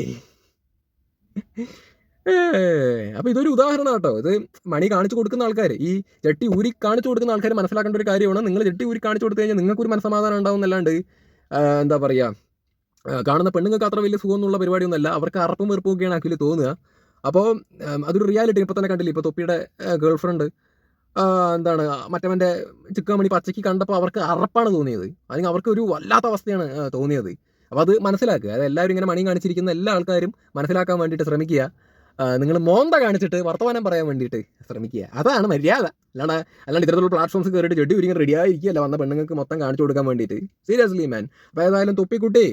അപ്പോൾ ഇതൊരു ഉദാഹരണം കേട്ടോ. ഇത് മണി കാണിച്ചു കൊടുക്കുന്ന ആൾക്കാർ, ഈ ചെട്ടി ഊരി കാണിച്ചു കൊടുക്കുന്ന ആൾക്കാർ മനസ്സിലാക്കേണ്ട ഒരു കാര്യമാണ്. നിങ്ങൾ ചെട്ടി ഊരി കാണിച്ചു കൊടുത്തു കഴിഞ്ഞാൽ നിങ്ങൾക്കൊരു മനസ്സമാധാനം ഉണ്ടാവുന്നല്ലാണ്ട് എന്താ പറയുക, കാണുന്ന പെണ്ണുങ്ങൾക്ക് അത്ര വലിയ സുഖമൊന്നുള്ള പരിപാടിയൊന്നുമല്ല. അവർക്ക് അറപ്പും വെറുപ്പും ഒക്കെയാണ് ആക്ച്വലി തോന്നുക. അപ്പോൾ അതൊരു റിയാലിറ്റി. ഇപ്പോൾ തന്നെ കണ്ടില്ലേ, ഇപ്പോൾ തൊപ്പിയുടെ ഗേൾഫ്രണ്ട് മറ്റവൻ്റെ ചിക്കമണി പച്ചയ്ക്ക് കണ്ടപ്പോൾ അവർക്ക് അറപ്പാണ് തോന്നിയത്, അല്ലെങ്കിൽ അവർക്ക് ഒരു വല്ലാത്ത അവസ്ഥയാണ് തോന്നിയത്. അപ്പോൾ അത് മനസ്സിലാക്കുക. അത് എല്ലാവരും ഇങ്ങനെ മണി കാണിച്ചിരിക്കുന്ന എല്ലാ ആൾക്കാരും മനസ്സിലാക്കാൻ വേണ്ടിയിട്ട് ശ്രമിക്കുക. നിങ്ങൾ മോന്ത കാണിച്ചിട്ട് വർത്തമാനം പറയാൻ വേണ്ടിയിട്ട് ശ്രമിക്കുക. അതാണ് മര്യാദ. അല്ലാണ്ട് ഇത്തരത്തിലുള്ള പ്ലാറ്റ്ഫോംസ് കയറിയിട്ട് ചെടി ഒരിക്കലും റെഡിയായിരിക്കുകയല്ല വന്ന പെണ്ണുങ്ങൾക്ക് മൊത്തം കാണിച്ചു കൊടുക്കാൻ വേണ്ടിയിട്ട്. സീരിയസ്ലി മാൻ. അപ്പോൾ ഏതായാലും തൊപ്പിക്കുട്ടി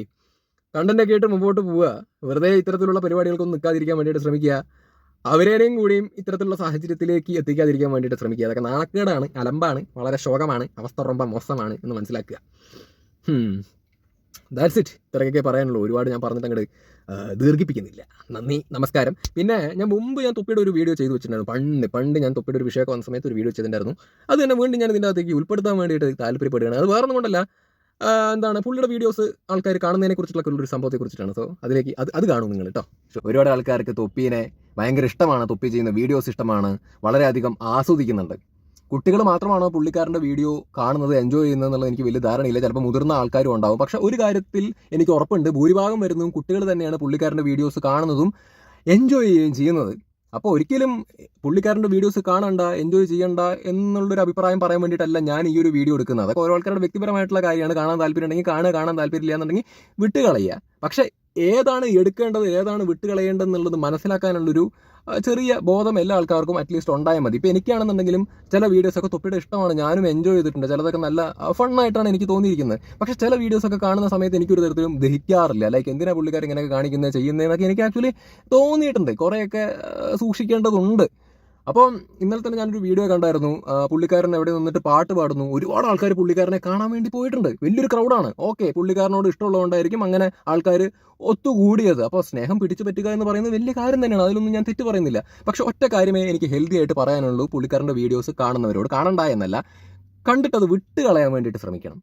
കണ്ടൻ്റൊക്കെ ആയിട്ട് മുമ്പോട്ട് പോവുക. വെറുതെ ഇത്തരത്തിലുള്ള പരിപാടികൾക്കൊന്നും നിൽക്കാതിരിക്കാൻ വേണ്ടിയിട്ട് ശ്രമിക്കുക. അവരേനെയും കൂടിയും ഇത്തരത്തിലുള്ള സാഹചര്യത്തിലേക്ക് എത്തിക്കാതിരിക്കാൻ വേണ്ടിയിട്ട് ശ്രമിക്കുക. അതൊക്കെ നാണക്കേടാണ്, അലമ്പാണ്, വളരെ ശോകമാണ്, അവസ്ഥ ரொம்ப മോശമാണ് എന്ന് മനസ്സിലാക്കുക. That's it. ഇത്രയൊക്കെ പറയാനുള്ളൂ. ഒരുപാട് ഞാൻ പറഞ്ഞിട്ട് അങ്ങോട്ട് ദീർഘിപ്പിക്കുന്നില്ല. നന്ദി, നമസ്കാരം. പിന്നെ ഞാൻ തൊപ്പിയുടെ ഒരു വീഡിയോ ചെയ്ത് വെച്ചിട്ടുണ്ടായിരുന്നു. പണ്ട് ഞാൻ തൊപ്പിയുടെ ഒരു വിഷയമൊക്കെ വന്ന സമയത്ത് ഒരു വീഡിയോ ചെയ്തിട്ടുണ്ടായിരുന്നു. അത് തന്നെ വീണ്ടും ഞാൻ ഇതിൻ്റെ അകത്തേക്ക് ഉൾപ്പെടുത്താൻ വേണ്ടിയിട്ട് താല്പര്യപ്പെടുകയാണ്. അത് വേറെ ഒന്നും കൊണ്ടല്ല, പുള്ളിയുടെ വീഡിയോസ് ആൾക്കാർ കാണുന്നതിനെ കുറിച്ചിട്ടുള്ള ഒരു സംഭവത്തെ കുറിച്ചിട്ടാണ്. സോ അതിലേക്ക് അത് കാണും നിങ്ങൾ കേട്ടോ. ഒരുപാട് ആൾക്കാർക്ക് തൊപ്പീനെ ഭയങ്കര ഇഷ്ടമാണ്, തൊപ്പി ചെയ്യുന്ന വീഡിയോസ് ഇഷ്ടമാണ്, വളരെയധികം ആസ്വദിക്കുന്നുണ്ട്. കുട്ടികൾ മാത്രമാണോ പുള്ളിക്കാരൻ്റെ വീഡിയോ കാണുന്നത്, എൻജോയ് ചെയ്യുന്നത് എന്നുള്ളത് എനിക്ക് വലിയ ധാരണയില്ല. ചിലപ്പോൾ മുതിർന്ന ആൾക്കാരും ഉണ്ടാവും. പക്ഷേ ഒരു കാര്യത്തിൽ എനിക്ക് ഉറപ്പുണ്ട്, ഭൂരിഭാഗം വരുന്നതും കുട്ടികൾ തന്നെയാണ് പുള്ളിക്കാരൻ്റെ വീഡിയോസ് കാണുന്നതും എൻജോയ് ചെയ്യുകയും ചെയ്യുന്നത്. അപ്പോൾ ഒരിക്കലും പുള്ളിക്കാരൻ്റെ വീഡിയോസ് കാണണ്ട, എൻജോയ് ചെയ്യണ്ട എന്നുള്ളൊരു അഭിപ്രായം പറയാൻ വേണ്ടിയിട്ടല്ല ഞാൻ ഈ ഒരു വീഡിയോ എടുക്കുന്നത്. അതൊക്കെ ഓരോ ആൾക്കാരുടെ വ്യക്തിപരമായിട്ടുള്ള കാര്യമാണ്. കാണാൻ താല്പര്യം ഉണ്ടെങ്കിൽ കാണാൻ താല്പര്യമില്ല എന്നുണ്ടെങ്കിൽ വിട്ടുകളയുക. പക്ഷേ ഏതാണ് എടുക്കേണ്ടത്, ഏതാണ് വിട്ടുകളയേണ്ടതെന്നുള്ളത് മനസ്സിലാക്കാനുള്ളൊരു ചെറിയ ബോധം എല്ലാ ആൾക്കാർക്കും അറ്റ്ലീസ്റ്റ് ഉണ്ടായാൽ മതി. ഇപ്പോൾ എനിക്കാണെന്നുണ്ടെങ്കിലും ചില വീഡിയോസൊക്കെ തൊപ്പിയുടെ ഇഷ്ടമാണ്, ഞാനും എൻജോയ് ചെയ്തിട്ടുണ്ട്. ചിലതൊക്കെ നല്ല ഫണ്ണായിട്ടാണ് എനിക്ക് തോന്നിയിരിക്കുന്നത്. പക്ഷേ ചില വീഡിയോസൊക്കെ കാണുന്ന സമയത്ത് എനിക്കൊരു തരത്തിലും ദഹിക്കാറില്ല. ലൈക്ക് എന്തിനാണ് പുള്ളിക്കാർ ഇങ്ങനെയൊക്കെ കാണിക്കുന്നത്, ചെയ്യുന്നതെന്നൊക്കെ എനിക്ക് ആക്ച്വലി തോന്നിയിട്ടുണ്ട്. കുറേയൊക്കെ സൂക്ഷിക്കേണ്ടതുണ്ട്. അപ്പോൾ ഇന്നലെ തന്നെ ഞാനൊരു വീഡിയോ കണ്ടായിരുന്നു. പുള്ളിക്കാരൻ എവിടെ നിന്നിട്ട് പാട്ട് പാടുന്നു. ഒരുപാട് ആൾക്കാർ പുള്ളിക്കാരനെ കാണാൻ വേണ്ടി പോയിട്ടുണ്ട്. വലിയൊരു ക്രൗഡാണ്. ഓക്കെ, പുള്ളിക്കാരനോട് ഇഷ്ടമുള്ളതുകൊണ്ടായിരിക്കും അങ്ങനെ ആൾക്കാർ ഒത്തുകൂടിയത്. അപ്പോൾ സ്നേഹം പിടിച്ചു പറ്റുക എന്ന് പറയുന്നത് വലിയ കാര്യം തന്നെയാണ്. അതിലൊന്നും ഞാൻ തെറ്റ് പറയുന്നില്ല. പക്ഷെ ഒറ്റ കാര്യമേ എനിക്ക് ഹെൽത്തി ആയിട്ട് പറയാനുള്ളൂ. പുള്ളിക്കാരൻ്റെ വീഡിയോസ് കാണുന്നവരോട്, കാണണ്ട എന്നല്ല, കണ്ടിട്ടത് വിട്ട് കളയാൻ വേണ്ടിയിട്ട് ശ്രമിക്കണം.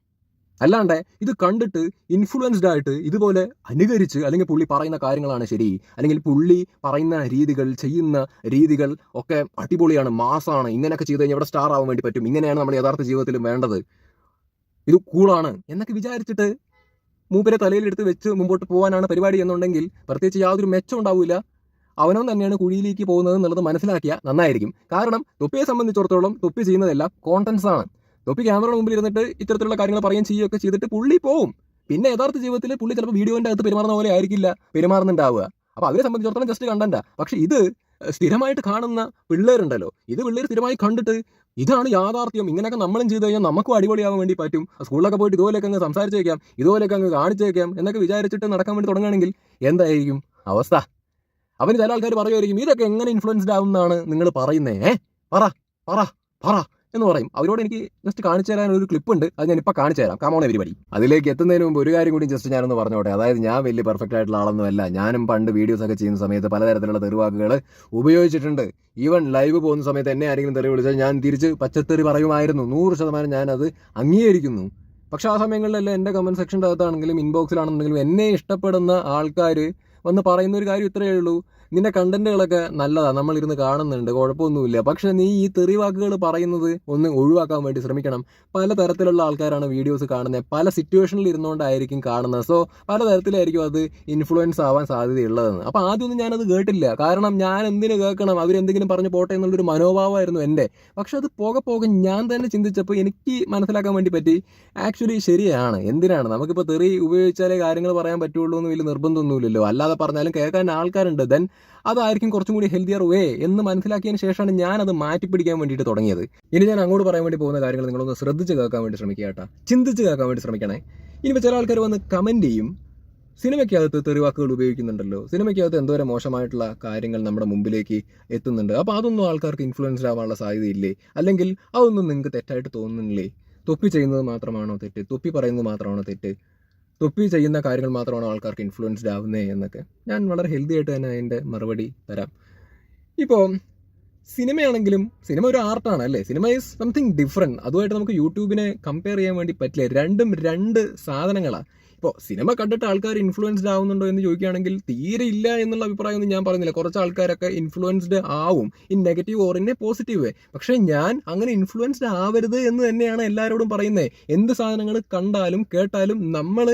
അല്ലാണ്ട് ഇത് കണ്ടിട്ട് ഇൻഫ്ലുവൻസ്ഡ് ആയിട്ട് ഇതുപോലെ അനുകരിച്ച്, അല്ലെങ്കിൽ പുള്ളി പറയുന്ന കാര്യങ്ങളാണ് ശരി, അല്ലെങ്കിൽ പുള്ളി പറയുന്ന രീതികൾ, ചെയ്യുന്ന രീതികൾ ഒക്കെ അടിപൊളിയാണ്, മാസാണ്, ഇങ്ങനെയൊക്കെ ചെയ്ത് കഴിഞ്ഞാൽ ഇവിടെ സ്റ്റാർ ആവാൻ വേണ്ടി പറ്റും, ഇങ്ങനെയാണ് നമ്മുടെ യഥാർത്ഥ ജീവിതത്തിലും വേണ്ടത്, ഇത് കൂളാണ് എന്നൊക്കെ വിചാരിച്ചിട്ട് മൂപ്പരെ തലയിലെടുത്ത് വെച്ച് മുമ്പോട്ട് പോകാനാണ് പരിപാടി എന്നുണ്ടെങ്കിൽ പ്രത്യേകിച്ച് യാതൊരു മെച്ചം ഉണ്ടാവില്ല. അവനവൻ തന്നെയാണ് കുഴിയിലേക്ക് പോകുന്നത് എന്നുള്ളത് മനസ്സിലാക്കിയാൽ നന്നായിരിക്കും. കാരണം തൊപ്പിയെ സംബന്ധിച്ചിടത്തോളം തൊപ്പി ചെയ്യുന്നതെല്ലാം കോണ്ടൻസ് ആണ്. തൊപ്പി ക്യാമറയുടെ മുമ്പിൽ ഇരുന്നിട്ട് ഇത്തരത്തിലുള്ള കാര്യങ്ങൾ പറയുകയും ചെയ്യുകയൊക്കെ ചെയ്തിട്ട് പുള്ളി പോവും. പിന്നെ യഥാർത്ഥ ജീവിതത്തിൽ പുള്ളി ചിലപ്പോൾ വീഡിയോൻ്റെ അകത്ത് പെരുമാറുന്ന പോലെ ആയിരിക്കില്ല പെരുമാറുന്നുണ്ടാവുക. അപ്പോൾ അവരെ സംബന്ധിച്ചിടത്തോളം ജസ്റ്റ് കണ്ടന്റാ. പക്ഷേ ഇത് സ്ഥിരമായിട്ട് കാണുന്ന പിള്ളേരുണ്ടല്ലോ, ഇത് പിള്ളേർ സ്ഥിരമായി കണ്ടിട്ട് ഇതാണ് യാഥാർത്ഥ്യം, ഇങ്ങനെയൊക്കെ നമ്മളും ചെയ്ത് കഴിഞ്ഞാൽ നമുക്കും അടിപൊളിയാവാൻ വേണ്ടി പറ്റും, സ്കൂളിലൊക്കെ പോയിട്ട് ഇതുപോലെയൊക്കെ അങ്ങ് സംസാരിച്ചേക്കാം, ഇതുപോലെയൊക്കെ അങ്ങ് കാണിച്ചേക്കാം എന്നൊക്കെ വിചാരിച്ചിട്ട് നടക്കാൻ വേണ്ടി തുടങ്ങുകയാണെങ്കിൽ എന്തായിരിക്കും അവസ്ഥ? അവന് ചില ആൾക്കാർ പറയുമായിരിക്കും, ഇതൊക്കെ എങ്ങനെ ഇൻഫ്ലുവൻസ്ഡ് ആവുമെന്നാണ് നിങ്ങൾ പറയുന്നത്, പറ എന്ന് പറയും. അവരോട് എനിക്ക് ജസ്റ്റ് കാണിച്ചു തരാൻ ഒരു ക്ലിപ്പ് ഉണ്ട്, അത് ഞാനിപ്പോൾ കാണിച്ചു തരാം. Come on everybody. അതിലേക്ക് എത്തുന്നതിന് മുമ്പ് ഒരു കാര്യം കൂടി ജസ്റ്റ് ഞാനൊന്ന് പറഞ്ഞോട്ടെ. അതായത് ഞാൻ വലിയ പെർഫെക്റ്റ് ആയിട്ടുള്ള ആളൊന്നുമല്ല. ഞാനും പണ്ട് വീഡിയോസ് ഒക്കെ ചെയ്യുന്ന സമയത്ത് പലതരത്തിലുള്ള തെറിവാക്കുകൾ ഉപയോഗിച്ചിട്ടുണ്ട്. ഈവൻ ലൈവ് പോകുന്ന സമയത്ത് എന്നെ ആരെങ്കിലും തെറി വിളിച്ചാൽ ഞാൻ തിരിച്ച് പച്ചത്തെറി പറയുമായിരുന്നു. 100% ഞാനത് അംഗീകരിക്കുന്നു. പക്ഷേ ആ സമയങ്ങളിലെല്ലാം എൻ്റെ കമൻറ്റ് സെക്ഷൻ്റെ അകത്താണെങ്കിലും ഇൻബോക്സിലാണെന്നുണ്ടെങ്കിലും എന്നെ ഇഷ്ടപ്പെടുന്ന ആൾക്കാർ വന്ന് പറയുന്ന ഒരു കാര്യം ഇത്രയേ ഉള്ളൂ, നിന്റെ കണ്ടന്റുകളൊക്കെ നല്ലതാണ്, നമ്മളിരുന്ന് കാണുന്നുണ്ട്, കുഴപ്പമൊന്നുമില്ല, പക്ഷെ നീ ഈ തെറിവാക്കുകൾ പറയുന്നത് ഒന്ന് ഒഴിവാക്കാൻ വേണ്ടി ശ്രമിക്കണം. പലതരത്തിലുള്ള ആൾക്കാരാണ് വീഡിയോസ് കാണുന്നത്, പല സിറ്റുവേഷനിൽ ഇരുന്നുകൊണ്ടായിരിക്കും കാണുന്നത്. സോ പലതരത്തിലായിരിക്കും അത് ഇൻഫ്ലുവൻസ് ആവാൻ സാധ്യതയുള്ളതെന്ന്. അപ്പോൾ ആദ്യമൊന്നും ഞാനത് കേട്ടില്ല. കാരണം ഞാൻ എന്തിനു കേൾക്കണം, അവരെന്തെങ്കിലും പറഞ്ഞു പോട്ടെ എന്നുള്ളൊരു മനോഭാവമായിരുന്നു എൻ്റെ. പക്ഷെ അത് പോകെ ഞാൻ തന്നെ ചിന്തിച്ചപ്പോൾ എനിക്ക് മനസ്സിലാക്കാൻ വേണ്ടി പറ്റി, ആക്ച്വലി ശരിയാണ്. എന്തിനാണ് നമുക്കിപ്പോൾ തെറി ഉപയോഗിച്ചാലേ കാര്യങ്ങൾ പറയാൻ പറ്റുള്ളൂ എന്ന് വലിയ നിർബന്ധമൊന്നുമില്ലല്ലോ. അല്ലാതെ പറഞ്ഞാലും കേൾക്കാൻ ആൾക്കാരുണ്ട്. ദെൻ അതായിരിക്കും കുറച്ചും കൂടി ഹെൽത്തിയർ വേ എന്ന് മനസ്സിലാക്കിയതിന് ശേഷമാണ് ഞാനത് മാറ്റിപ്പിടിക്കാൻ വേണ്ടിയിട്ട് തുടങ്ങിയത്. ഇനി ഞാൻ അങ്ങോട്ട് പറയാൻ വേണ്ടി പോകുന്ന കാര്യങ്ങൾ നിങ്ങളൊന്ന് ശ്രദ്ധിച്ച് കേൾക്കാൻ വേണ്ടി ശ്രമിക്കുക കേട്ടോ, ചിന്തിച്ച് കേൾക്കാൻ വേണ്ടി ശ്രമിക്കണേ. ഇനിയിപ്പോൾ ചില ആൾക്കാർ വന്ന് കമൻറ്റ് ചെയ്യും, സിനിമയ്ക്കകത്ത് തെറിവാക്കുകൾ ഉപയോഗിക്കുന്നുണ്ടല്ലോ, സിനിമയ്ക്കകത്ത് എന്തോരം മോശമായിട്ടുള്ള കാര്യങ്ങൾ നമ്മുടെ മുമ്പിലേക്ക് എത്തുന്നുണ്ട്, അപ്പോൾ അതൊന്നും ആൾക്കാർക്ക് ഇൻഫ്ലുവൻസ്ഡ് ആവാനുള്ള സാധ്യതയില്ലേ, അല്ലെങ്കിൽ അതൊന്നും നിങ്ങൾക്ക് തെറ്റായിട്ട് തോന്നുന്നില്ലേ, തൊപ്പി ചെയ്യുന്നത് മാത്രമാണോ തെറ്റ്, തൊപ്പി പറയുന്നത് മാത്രമാണോ തെറ്റ്, തൊപ്പി ചെയ്യുന്ന കാര്യങ്ങൾ മാത്രമാണോ ആൾക്കാർക്ക് ഇൻഫ്ലുവൻസ്ഡ് ആവുന്നേ എന്നൊക്കെ ഞാൻ വളരെ ഹെൽത്തി ആയിട്ട് തന്നെ അതിൻ്റെ മറുപടി തരാം. ഇപ്പോൾ സിനിമയാണെങ്കിലും സിനിമ ഒരു ആർട്ടാണ് അല്ലേ, സിനിമ ഈസ് സംതിങ് ഡിഫറെൻറ്റ്. അതുമായിട്ട് നമുക്ക് യൂട്യൂബിനെ കമ്പയർ ചെയ്യാൻ വേണ്ടി പറ്റില്ല, രണ്ടും രണ്ട് സാധനങ്ങളാണ്. ഇപ്പോൾ സിനിമ കണ്ടിട്ട് ആൾക്കാർ ഇൻഫ്ലുവൻസ്ഡ് ആവുന്നുണ്ടോ എന്ന് ചോദിക്കുകയാണെങ്കിൽ തീരെ ഇല്ല എന്നുള്ള അഭിപ്രായമൊന്നും ഞാൻ പറയുന്നില്ല. കുറച്ച് ആൾക്കാരൊക്കെ ഇൻഫ്ലുവൻസ്ഡ് ആവും in negative or in A positive വേ. പക്ഷേ ഞാൻ അങ്ങനെ ഇൻഫ്ലുവൻസ്ഡ് ആവരുത് എന്ന് തന്നെയാണ് എല്ലാവരോടും പറയുന്നത്. എന്ത് സാധനങ്ങൾ കണ്ടാലും കേട്ടാലും നമ്മൾ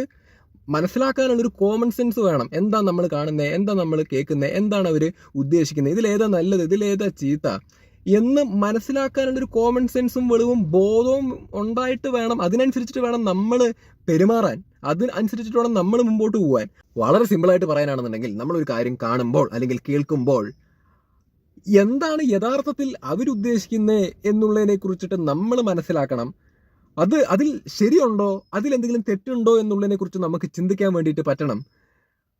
മനസ്സിലാക്കാനുള്ളൊരു കോമൺ സെൻസ് വേണം. എന്താ നമ്മൾ കാണുന്നത്, എന്താ നമ്മൾ കേൾക്കുന്നത്, എന്താണ് അവർ ഉദ്ദേശിക്കുന്നത്, ഇതിലേതാ നല്ലത്, ഇതിലേതാ ചീത്ത എന്ന് മനസ്സിലാക്കാനുള്ളൊരു കോമൺ സെൻസും വെളിവും ബോധവും ഉണ്ടായിട്ട് വേണം, അതിനനുസരിച്ചിട്ട് വേണം നമ്മൾ പെരുമാറാൻ, അതിനനുസരിച്ചിട്ട് വേണം നമ്മൾ മുമ്പോട്ട് പോകാൻ. വളരെ സിമ്പിളായിട്ട് പറയാനാണെന്നുണ്ടെങ്കിൽ നമ്മളൊരു കാര്യം കാണുമ്പോൾ അല്ലെങ്കിൽ കേൾക്കുമ്പോൾ എന്താണ് യഥാർത്ഥത്തിൽ അവരുദ്ദേശിക്കുന്നത് എന്നുള്ളതിനെ കുറിച്ചിട്ട് നമ്മൾ മനസ്സിലാക്കണം. അതിൽ ശരിയുണ്ടോ, അതിലെന്തെങ്കിലും തെറ്റുണ്ടോ എന്നുള്ളതിനെ കുറിച്ച് നമുക്ക് ചിന്തിക്കാൻ വേണ്ടിയിട്ട് പറ്റണം.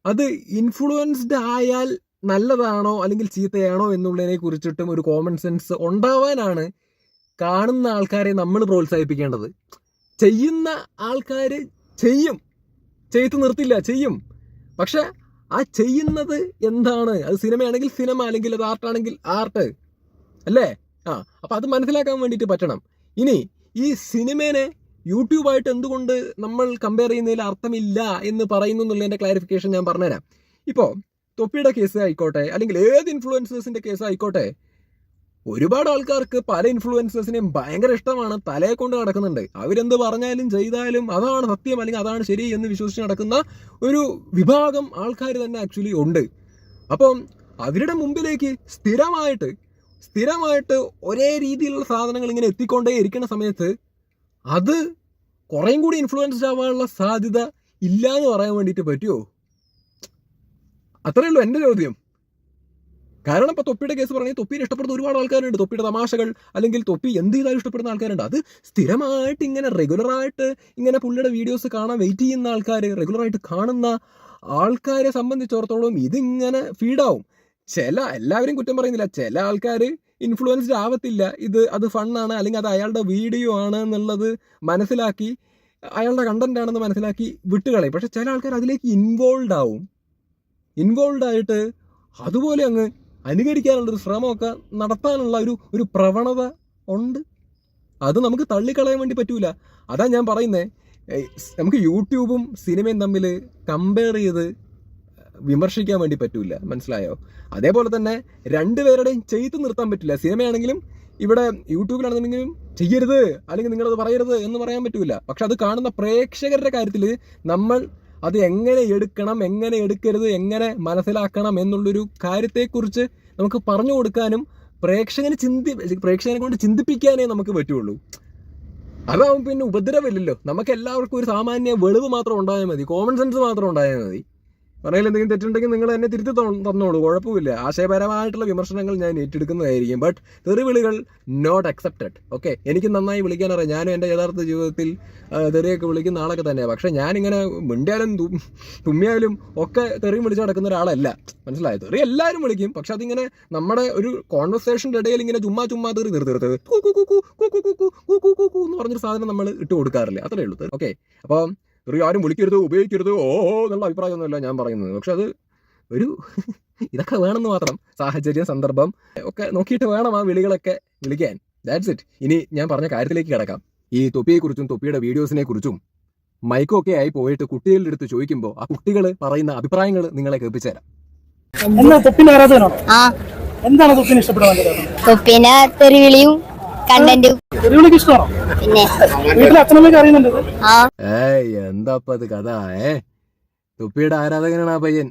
അത് ഇൻഫ്ലുവൻസ്ഡ് ആയാൽ നല്ലതാണോ അല്ലെങ്കിൽ ചീത്തയാണോ എന്നുള്ളതിനെ കുറിച്ചിട്ടും ഒരു കോമൺ സെൻസ് ഉണ്ടാവാനാണ് കാണുന്ന ആൾക്കാരെ നമ്മൾ പ്രോത്സാഹിപ്പിക്കേണ്ടത്. ചെയ്യുന്ന ആൾക്കാർ ചെയ്തു നിർത്തില്ല, ചെയ്യും. പക്ഷെ ആ ചെയ്യുന്നത് എന്താണ്, അത് സിനിമയാണെങ്കിൽ സിനിമ, അല്ലെങ്കിൽ അത് ആർട്ടാണെങ്കിൽ ആർട്ട് അല്ലേ? അപ്പം അത് മനസ്സിലാക്കാൻ വേണ്ടിയിട്ട് പറ്റണം. ഇനി ഈ സിനിമേനെ യൂട്യൂബായിട്ട് എന്തുകൊണ്ട് നമ്മൾ കമ്പയർ ചെയ്യുന്നതിൽ അർത്ഥമില്ല എന്ന് പറയുന്നു എന്നുള്ളതിൻ്റെ ക്ലാരിഫിക്കേഷൻ ഞാൻ പറഞ്ഞുതരാം. ഇപ്പോൾ തൊപ്പിയുടെ കേസ് ആയിക്കോട്ടെ, അല്ലെങ്കിൽ ഏത് ഇൻഫ്ലുവൻസേഴ്സിൻ്റെ കേസ് ആയിക്കോട്ടെ, ഒരുപാട് ആൾക്കാർക്ക് പല ഇൻഫ്ലുവൻസേഴ്സിനെയും ഭയങ്കര ഇഷ്ടമാണ്, തലയെ കൊണ്ട് നടക്കുന്നുണ്ട്. അവരെന്ത് പറഞ്ഞാലും ചെയ്താലും അതാണ് സത്യം അല്ലെങ്കിൽ അതാണ് ശരി എന്ന് വിശ്വസിച്ച് നടക്കുന്ന ഒരു വിഭാഗം ആൾക്കാർ തന്നെ ആക്ച്വലി ഉണ്ട്. അപ്പം അവരുടെ മുമ്പിലേക്ക് സ്ഥിരമായിട്ട് ഒരേ രീതിയിലുള്ള സാധനങ്ങൾ ഇങ്ങനെ എത്തിക്കൊണ്ടേ ഇരിക്കുന്ന സമയത്ത് അത് കുറേയും കൂടി ഇൻഫ്ലുവൻസ്ഡ് ആവാനുള്ള സാധ്യത ഇല്ല എന്ന് പറയാൻ വേണ്ടിയിട്ട് പറ്റുമോ? അത്രയേ ഉള്ളൂ എൻ്റെ ചോദ്യം. കാരണം ഇപ്പോൾ തൊപ്പിയുടെ കേസ് പറഞ്ഞാൽ തൊപ്പിയെ ഇഷ്ടപ്പെടുന്ന ഒരുപാട് ആൾക്കാരുണ്ട്, തൊപ്പിയുടെ തമാശകൾ അല്ലെങ്കിൽ തൊപ്പി എന്ത് ചെയ്താലും ഇഷ്ടപ്പെടുന്ന ആൾക്കാരുണ്ട്. അത് സ്ഥിരമായിട്ട് ഇങ്ങനെ റെഗുലറായിട്ട് ഇങ്ങനെ പുള്ളിയുടെ വീഡിയോസ് കാണാൻ വെയിറ്റ് ചെയ്യുന്ന ആൾക്കാർ, റെഗുലറായിട്ട് കാണുന്ന ആൾക്കാരെ സംബന്ധിച്ചിടത്തോളം ഇതിങ്ങനെ ഫീഡാവും. എല്ലാവരും കുറ്റം പറയുന്നില്ല, ചില ആൾക്കാർ ഇൻഫ്ലുവൻസ്ഡ് ആവത്തില്ല, അത് ഫണ്ണാണ് അല്ലെങ്കിൽ അത് അയാളുടെ വീഡിയോ ആണ് എന്നുള്ളത് മനസ്സിലാക്കി, അയാളുടെ കണ്ടന്റ് ആണെന്ന് മനസ്സിലാക്കി വിട്ടുകളയും. പക്ഷെ ചില ആൾക്കാർ അതിലേക്ക് ഇൻവോൾവ് ആയിട്ട് അതുപോലെ അങ്ങ് അനുകരിക്കാനുള്ളൊരു ശ്രമമൊക്കെ നടത്താനുള്ള ഒരു പ്രവണത ഉണ്ട്. അത് നമുക്ക് തള്ളിക്കളയാൻ വേണ്ടി പറ്റൂല. അതാ ഞാൻ പറയുന്നത്, നമുക്ക് യൂട്യൂബും സിനിമയും തമ്മിൽ കമ്പയർ ചെയ്ത് വിമർശിക്കാൻ വേണ്ടി പറ്റൂല, മനസ്സിലായോ? അതേപോലെ തന്നെ രണ്ടുപേരുടെയും ചെയ്ത് നിർത്താൻ പറ്റില്ല. സിനിമയാണെങ്കിലും ഇവിടെ യൂട്യൂബിലാണെന്നുണ്ടെങ്കിലും ചെയ്യരുത് അല്ലെങ്കിൽ നിങ്ങളത് പറയരുത് എന്ന് പറയാൻ പറ്റൂല. പക്ഷെ അത് കാണുന്ന പ്രേക്ഷകരുടെ കാര്യത്തിൽ നമ്മൾ അത് എങ്ങനെ എടുക്കണം, എങ്ങനെ എടുക്കരുത്, എങ്ങനെ മനസ്സിലാക്കണം എന്നുള്ളൊരു കാര്യത്തെക്കുറിച്ച് നമുക്ക് പറഞ്ഞു കൊടുക്കാനും പ്രേക്ഷകനെ കൊണ്ട് ചിന്തിപ്പിക്കാനേ നമുക്ക് പറ്റുള്ളൂ. അതാവും പിന്നെ ഉപദ്രവമില്ലല്ലോ. നമുക്ക് എല്ലാവർക്കും ഒരു സാമാന്യ വെളിവ് മാത്രം ഉണ്ടായാൽ മതി, കോമൺ സെൻസ് മാത്രം ഉണ്ടായാൽ മതി. പറഞ്ഞാൽ എന്തെങ്കിലും തെറ്റുണ്ടെങ്കിൽ നിങ്ങൾ എന്നെ തിരുത്തി തന്നോളൂ, കുഴപ്പമില്ല. ആശയപരമായിട്ടുള്ള വിമർശനങ്ങൾ ഞാൻ ഏറ്റെടുക്കുന്നതായിരിക്കും. ബട്ട് തെറിവിളികൾ നോട്ട് അക്സെപ്റ്റഡ്. ഓക്കെ, എനിക്ക് നന്നായി വിളിക്കാനറിയാം, ഞാനും എൻ്റെ യഥാർത്ഥ ജീവിതത്തിൽ തെറിയൊക്കെ വിളിക്കുന്ന ആളൊക്കെ തന്നെയാണ്. പക്ഷേ ഞാനിങ്ങനെ മിണ്ടിയാലും തുമ്മിയാലും ഒക്കെ തെറിയും വിളിച്ച് നടക്കുന്ന ഒരാളല്ല, മനസ്സിലായോ? തെറി എല്ലാവരും വിളിക്കും, പക്ഷെ അതിങ്ങനെ നമ്മുടെ ഒരു കോൺവെർസേഷൻ്റെ ഇടയിൽ ഇങ്ങനെ ചുമ്മാ തെറി തീർത്ത് എന്ന് പറഞ്ഞൊരു സാധനം നമ്മൾ ഇട്ട് കൊടുക്കാറില്ല, അത്രയേ ഉള്ളൂ. ഓക്കെ, അപ്പോൾ തെറി ആരും വിളിക്കരുത്, ഉപയോഗിക്കരുത് എന്നുള്ള അഭിപ്രായമൊന്നുമല്ല ഞാൻ പറയുന്നത്. പക്ഷെ അത് ഇതൊക്കെ വേണമെന്ന് മാത്രം, സാഹചര്യം സന്ദർഭം ഒക്കെ നോക്കിയിട്ട് വേണം ആ വിളികളൊക്കെ വിളിക്കാൻ. That's it. ഇനി ഞാൻ പറഞ്ഞ കാര്യത്തിലേക്ക് കിടക്കാം. ഈ തൊപ്പിയെക്കുറിച്ചും തൊപ്പിയുടെ വീഡിയോസിനെ കുറിച്ചും മൈക്കൊക്കെ ആയി പോയിട്ട് കുട്ടികളുടെ അടുത്ത് ചോദിക്കുമ്പോൾ ആ കുട്ടികൾ പറയുന്ന അഭിപ്രായങ്ങൾ നിങ്ങളെ കേൾപ്പിച്ചു തരാം. എന്താണ് തൊപ്പിനെ ഇഷ്ടപ്പെടുന്നത്? തൊപ്പിനെ തെറിവിളിയും കണ്ടന്റും ഇഷ്ടമാണോ? പിന്നെ വീട്ടിൽ അച്ഛനമ്മയൊക്കെ അറിയുന്നുണ്ട്? എന്താപ്പത് കഥ? തൊപ്പിയുടെ ആരാധകനാണ് ആ പയ്യൻ.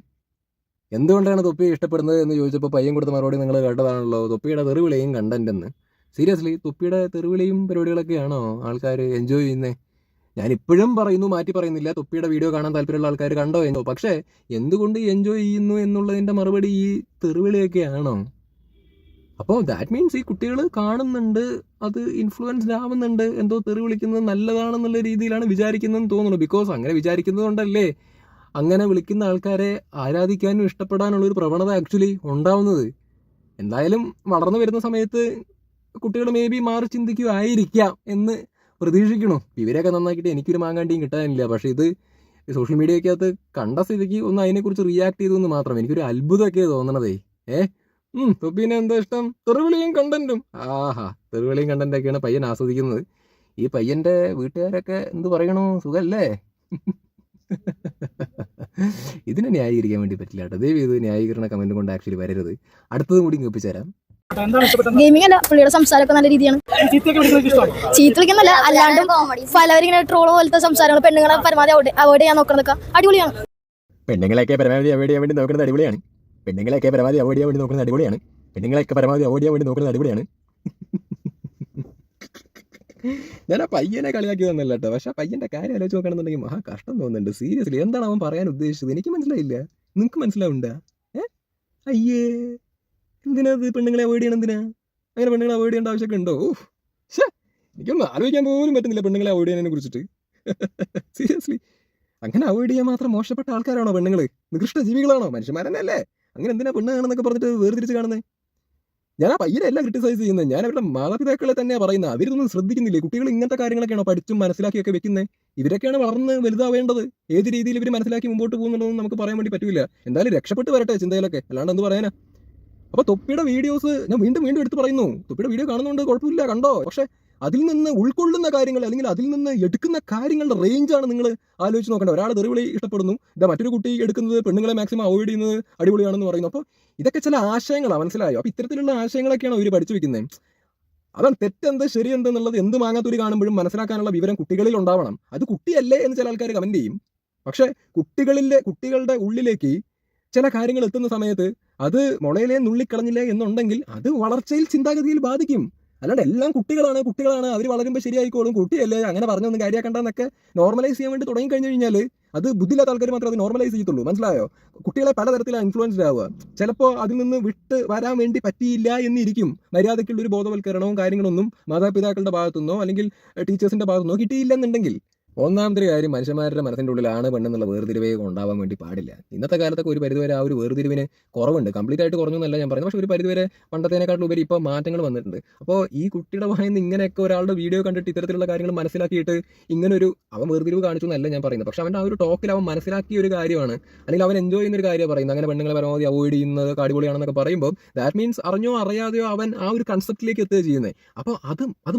എന്തുകൊണ്ടാണ് തൊപ്പി ഇഷ്ടപ്പെടുന്നത് എന്ന് ചോദിച്ചപ്പോൾ പയ്യൻ കൊടുത്ത മറുപടി നിങ്ങൾ കേട്ടതാണല്ലോ, തൊപ്പിയുടെ തെറിവിളിയും കണ്ടന്റ് എന്ന്. സീരിയസ്ലി തൊപ്പിയുടെ തെറിവിളിയും പരിപാടികളൊക്കെയാണോ ആൾക്കാർ എൻജോയ് ചെയ്യുന്നത്? ഞാൻ ഇപ്പോഴും പറയുന്നു, മാറ്റി പറയുന്നില്ല, തൊപ്പിയുടെ വീഡിയോ കാണാൻ താല്പര്യമുള്ള ആൾക്കാർ കണ്ടോ എന്നോ. പക്ഷേ എന്തുകൊണ്ട് എൻജോയ് ചെയ്യുന്നു എന്നുള്ളതിൻ്റെ മറുപടി ഈ തെറിവിളിയൊക്കെയാണോ? അപ്പോൾ ദാറ്റ് മീൻസ് ഈ കുട്ടികൾ കാണുന്നുണ്ട്, അത് ഇൻഫ്ലുവൻസ്ഡ് ആവുന്നുണ്ട്, എന്തോ തെറി വിളിക്കുന്നത് നല്ലതാണെന്നുള്ള രീതിയിലാണ് വിചാരിക്കുന്നതെന്ന് തോന്നുന്നു. ബിക്കോസ് അങ്ങനെ വിചാരിക്കുന്നത് കൊണ്ടല്ലേ അങ്ങനെ വിളിക്കുന്ന ആൾക്കാരെ ആരാധിക്കാനും ഇഷ്ടപ്പെടാനുള്ളൊരു പ്രവണത ആക്ച്വലി ഉണ്ടാവുന്നത്. എന്തായാലും വളർന്നു വരുന്ന സമയത്ത് കുട്ടികൾ മേ ബി മാറി ചിന്തിക്കുമായിരിക്കാം എന്ന് പ്രതീക്ഷിക്കണു. ഇവരെയൊക്കെ നന്നാക്കിയിട്ട് എനിക്കൊരു മാങ്ങാണ്ടിയും കിട്ടാനില്ല. പക്ഷേ ഇത് സോഷ്യൽ മീഡിയക്കകത്ത് കണ്ട സ്ഥിതിക്ക് ഒന്ന് അതിനെക്കുറിച്ച് റിയാക്ട് ചെയ്തു മാത്രം എനിക്കൊരു അത്ഭുതമൊക്കെ തോന്നണതേ. തൊപ്പിനെ എന്താ ഇഷ്ടം? തെറിവിളിയും കണ്ടന്റും. ആഹാ, തെറിവിളിയും കണ്ടന്റൊക്കെയാണ് പയ്യൻ ആസ്വദിക്കുന്നത്. ഈ പയ്യന്റെ വീട്ടുകാരൊക്കെ എന്ത് പറയണു? സുഖല്ലേ? ഇതിനെ ന്യായീകരിക്കാൻ വേണ്ടി പറ്റില്ല കേട്ടോ. ദയവ് ഇത് ന്യായീകരണ കമന്റ് കൊണ്ട് ആക്ച്വലി വരരുത്. അടുത്തതും കൂടി കേൾപ്പിച്ചു തരാം. എന്താണ് ഇഷ്ടപ്പെട്ടത്? ഗെയിമിംഗ് അല്ല, പുള്ളിയുടെ സംസാരമൊക്കെ നല്ല രീതിയാണ്. ചീത്തയൊക്കെ വിളിക്കുന്നത് ഇഷ്ടമാണോ? ചീത്ത വിളിക്കുന്നല്ല, അല്ലാണ്ടും പലവരിങ്ങനെ ട്രോള് പോലത്തെ സംസാരങ്ങൾ പെണ്ണുങ്ങളെ പരമാവധി അവോയ്ഡ് ചെയ്യാൻ നോക്കുന്നതൊക്കെ അടിപൊളിയാണ്. പെണ്ണുങ്ങളെയൊക്കെ പരമാവധി അവോയ്ഡ് ചെയ്യാൻ വേണ്ടി നോക്കുന്നത് അടിപൊളിയാണ്. പെണ്ണുങ്ങളെയൊക്കെ പരമാവധി അവോയ്ഡ് ചെയ്യാൻ വേണ്ടി നോക്കുന്നത് അടിപൊളിയാണ്. പെണ്ണുങ്ങളെയൊക്കെ പരമാവധി അവോയ്ഡ് ചെയ്യാൻ വേണ്ടി നോക്കുന്നത് അടിപൊളിയാണ്. ഞാൻ ആ പയ്യനെ കളിയാക്കി തന്നല്ല കേട്ടോ. പക്ഷെ ആ പയ്യന്റെ കാര്യം ആലോചിച്ച് നോക്കണമെന്നുണ്ടെങ്കിൽ മഹാ കഷ്ടം തോന്നുന്നുണ്ട്. സീരിയസ്ലി എന്താണ് അവൻ പറയാൻ ഉദ്ദേശിച്ചത്? എനിക്ക് മനസ്സിലായില്ല. നിങ്ങൾക്ക് മനസ്സിലാവുണ്ടാ? അയ്യേ, എന്തിനാ അത് പെണ്ണുങ്ങളെ അവോയ്ഡ് ചെയ്യണം? എന്തിനാ അങ്ങനെ പെണ്ണുങ്ങളെ അവോയ്ഡ് ചെയ്യേണ്ട ആവശ്യമൊക്കെ ഉണ്ടോ? എനിക്കൊന്നും ആലോചിക്കാൻ പോലും പറ്റുന്നില്ല പെണ്ണുങ്ങളെ അവോയ്ഡ് ചെയ്യുന്നതിനെ കുറിച്ചിട്ട്. സീരിയസ്ലി, അങ്ങനെ അവോയ്ഡ് ചെയ്യാൻ മാത്രം മോശപ്പെട്ട ആൾക്കാരാണോ പെണ്ണുങ്ങൾ? നികൃഷ്ട ജീവികളാണോ? മനുഷ്യന്മാരെന്നെ അല്ലേ? അങ്ങനെ എന്തിനാ പെണ്ണാണെന്നൊക്കെ പറഞ്ഞിട്ട് വേർതിരിച്ച് കാണുന്നത്? ഞാൻ ആ പയ്യനെ അല്ല ക്രിട്ടിസൈസ് ചെയ്യുന്നത്, ഞാൻ അവരുടെ മാതാപിതാക്കളെ തന്നെയാണ് പറയുന്നത്. അവരൊന്നും ശ്രദ്ധിക്കുന്നില്ലേ? കുട്ടികൾ ഇങ്ങനത്തെ കാര്യങ്ങളൊക്കെയാണോ പഠിച്ചും മനസ്സിലാക്കിയൊക്കെ വെക്കുന്നത്? ഇവരൊക്കെയാണ് വളർന്ന് വലുതാവേണ്ടത്. ഏത് രീതിയിൽ ഇവർ മനസ്സിലാക്കി മുമ്പോട്ട് പോകുന്നുള്ളതൊന്നും നമുക്ക് പറയാൻ വേണ്ടി പറ്റില്ല. എന്തായാലും രക്ഷപ്പെട്ട് വരട്ടെ ചിന്തയിലൊക്കെ, അല്ലാണ്ട് എന്ത് പറയാനാ. അപ്പോൾ തൊപ്പിയുടെ വീഡിയോസ് ഞാൻ വീണ്ടും എടുത്ത് പറയുന്നു. തൊപ്പിയുടെ വീഡിയോ കാണുന്നതുകൊണ്ട് കുഴപ്പമില്ല, കണ്ടോ. പക്ഷേ അതിൽ നിന്ന് ഉൾക്കൊള്ളുന്ന കാര്യങ്ങൾ അല്ലെങ്കിൽ അതിൽ നിന്ന് എടുക്കുന്ന കാര്യങ്ങളുടെ റേഞ്ചാണ് നിങ്ങൾ ആലോചിച്ച് നോക്കേണ്ടത്. ഒരാൾ തെറിവിളി ഇഷ്ടപ്പെടുന്നു, ഇതാ മറ്റൊരു കുട്ടി എടുക്കുന്നത് പെണ്ണുങ്ങളെ മാക്സിമം അവോയ്ഡ് ചെയ്യുന്നത് അടിപൊളിയാണെന്ന് പറയുന്നു. അപ്പോൾ ഇതൊക്കെ ചില ആശയങ്ങളാണ്, മനസ്സിലായോ? അപ്പോൾ ഇത്തരത്തിലുള്ള ആശയങ്ങളൊക്കെയാണ് അവർ പഠിച്ചു വെക്കുന്നത്. അതാണ് തെറ്റെന്ത് ശരിയെന്ത് എന്നുള്ളത് എന്ത് മാങ്ങാത്തൂരി കാണുമ്പോഴും മനസ്സിലാക്കാനുള്ള വിവരം കുട്ടികളിൽ ഉണ്ടാവണം. അത് കുട്ടിയല്ലേ എന്ന് ചില ആൾക്കാർ കമന്റ് ചെയ്യും. പക്ഷേ കുട്ടികളുടെ ഉള്ളിലേക്ക് ചില കാര്യങ്ങൾ എത്തുന്ന സമയത്ത് അത് മുളയിലേ നുള്ളിക്കളഞ്ഞില്ല എന്നുണ്ടെങ്കിൽ അത് വളർച്ചയിൽ ചിന്താഗതിയിൽ ബാധിക്കും. അല്ലാണ്ട് എല്ലാം കുട്ടികളാണ് അവർ വളരുമ്പോൾ ശരിയായിക്കോളും, കുട്ടിയല്ലേ അങ്ങനെ പറഞ്ഞൊന്നും കാര്യമാക്കണ്ടെന്നൊക്കെ നോർമലൈസ് ചെയ്യാൻ വേണ്ടി തുടങ്ങി കഴിഞ്ഞു കഴിഞ്ഞാൽ അത് ബുദ്ധിയില്ലാത്ത ആൾക്കാർ മാത്രമേ അത് നോർമലൈസ് ചെയ്യത്തുള്ളൂ. മനസ്സിലായോ? കുട്ടികളെ പലതരത്തിലാണ് ഇൻഫ്ലുവൻസ്ഡ് ആവുക. ചിലപ്പോൾ അതിൽ നിന്ന് വിട്ട് വരാൻ വേണ്ടി പറ്റിയില്ല എന്നിരിക്കും. മര്യാദയ്ക്കുള്ള ഒരു ബോധവൽക്കരണവും കാര്യങ്ങളൊന്നും മാതാപിതാക്കളുടെ ഭാഗത്തുനിന്നോ അല്ലെങ്കിൽ ടീച്ചേഴ്സിന്റെ ഭാഗത്തുനിന്നോ കിട്ടിയില്ലെന്നുണ്ടെങ്കിൽ ഒന്നാമത്തെ കാര്യം മനുഷ്യന്മാരുടെ മനസ്സിൻ്റെ ഉള്ളിൽ ആണ് പെണ്ണെന്നുള്ള വേർതിരിവേ ഉണ്ടാവാൻ വേണ്ടി പാടില്ല. ഇന്നത്തെ കാലത്തൊക്കെ ഒരു പരിധിവരെ ആ ഒരു വേർതിരിവിന് കുറവുണ്ട്. കംപ്ലീറ്റ് ആയിട്ട് കുറഞ്ഞു എന്നല്ല ഞാൻ പറയുന്നത്. പക്ഷേ ഒരു പരിധിവരെ പണ്ടത്തേനേക്കാളും ഉപരി ഇപ്പോൾ മാറ്റങ്ങൾ വന്നിട്ടുണ്ട്. അപ്പോൾ ഈ കുട്ടിയുടെ വായിന്ന് ഇങ്ങനെയൊക്കെ ഒരാളുടെ വീഡിയോ കണ്ടിട്ട് ഇത്തരത്തിലുള്ള കാര്യങ്ങൾ മനസ്സിലാക്കിയിട്ട് ഇങ്ങനൊരു അവൻ വേർതിരിവ് കാണിച്ചു എന്നല്ല ഞാൻ പറയുന്നത്. പക്ഷേ അവൻ്റെ ആ ഒരു ടോക്കിൽ അവൻ മനസ്സിലാക്കിയ ഒരു കാര്യമാണ്, അല്ലെങ്കിൽ അവൻ എൻജോയ് ചെയ്യുന്ന ഒരു കാര്യമാണ് പറയുന്നത്. അങ്ങനെ പെണ്ണുങ്ങളെ പരമാവധി അവോയ്ഡ് ചെയ്യുന്നത് അടിപൊളിയാണെന്നൊക്കെ പറയുമ്പോൾ ദാറ്റ് മീൻസ് അറിഞ്ഞോ അറിയാതെയോ അവൻ ആ ഒരു കൺസെപ്റ്റിലേക്ക് എത്തുക ചെയ്യുന്നത്. അപ്പോൾ അത്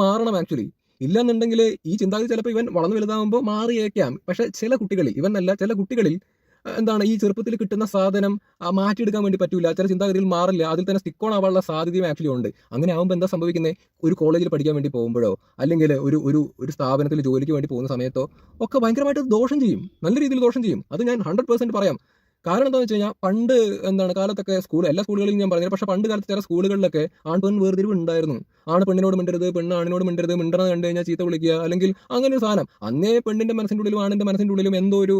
മാറണം ആക്ച്വലി. ഇല്ലെന്നുണ്ടെങ്കിൽ ഈ ചിന്താഗതി ചിലപ്പോൾ ഇവൻ വളർന്നു വലുതാകുമ്പോൾ മാറിയേക്കാം. പക്ഷേ ചില കുട്ടികളിൽ എന്താണ് ഈ ചെറുപ്പത്തിൽ കിട്ടുന്ന സാധനം മാറ്റിയെടുക്കാൻ വേണ്ടി പറ്റില്ല. ചില ചിന്താഗതിയിൽ മാറില്ല, അതിൽ തന്നെ സ്റ്റിക്ക് ഓൺ ആവാനുള്ള സാധ്യതയും ആക്ച്വലി ഉണ്ട്. അങ്ങനെ ആകുമ്പോൾ എന്താ സംഭവിക്കുന്നത്? ഒരു കോളേജിൽ പഠിക്കാൻ വേണ്ടി പോകുമ്പോഴോ അല്ലെങ്കിൽ ഒരു സ്ഥാപനത്തിൽ ജോലിക്ക് വേണ്ടി പോകുന്ന സമയത്തോ ഒക്കെ ഭയങ്കരമായിട്ട് ദോഷം ചെയ്യും, നല്ല രീതിയിൽ ദോഷം ചെയ്യും. അത് ഞാൻ 100% പറയാം. കാരണം എന്താണെന്ന് വെച്ച് കഴിഞ്ഞാൽ പണ്ട് കാലത്തൊക്കെ എല്ലാ സ്കൂളുകളിലും ഞാൻ പറഞ്ഞത്, പക്ഷേ പണ്ട് കാലത്ത് ചില സ്കൂളുകളിലൊക്കെ ആൺ പെൺ വേർതിരിവ് ഉണ്ടായിരുന്നു. ആണ് പെണ്ണിനോട് മിണ്ടരുത്, പെണ്ണ് ആണിനോട് മിണ്ടരുത്, മിണ്ടണം കണ്ടു കഴിഞ്ഞാൽ ചീത്ത വിളിക്കുക അല്ലെങ്കിൽ അങ്ങനെ ഒരു സാധനം. അന്നേ പെണ്ണിന്റെ മനസ്സിൻ്റെ ഉള്ളിലും ആണിന്റെ മനസ്സിൻ്റെ ഉള്ളിലും എന്തോ ഒരു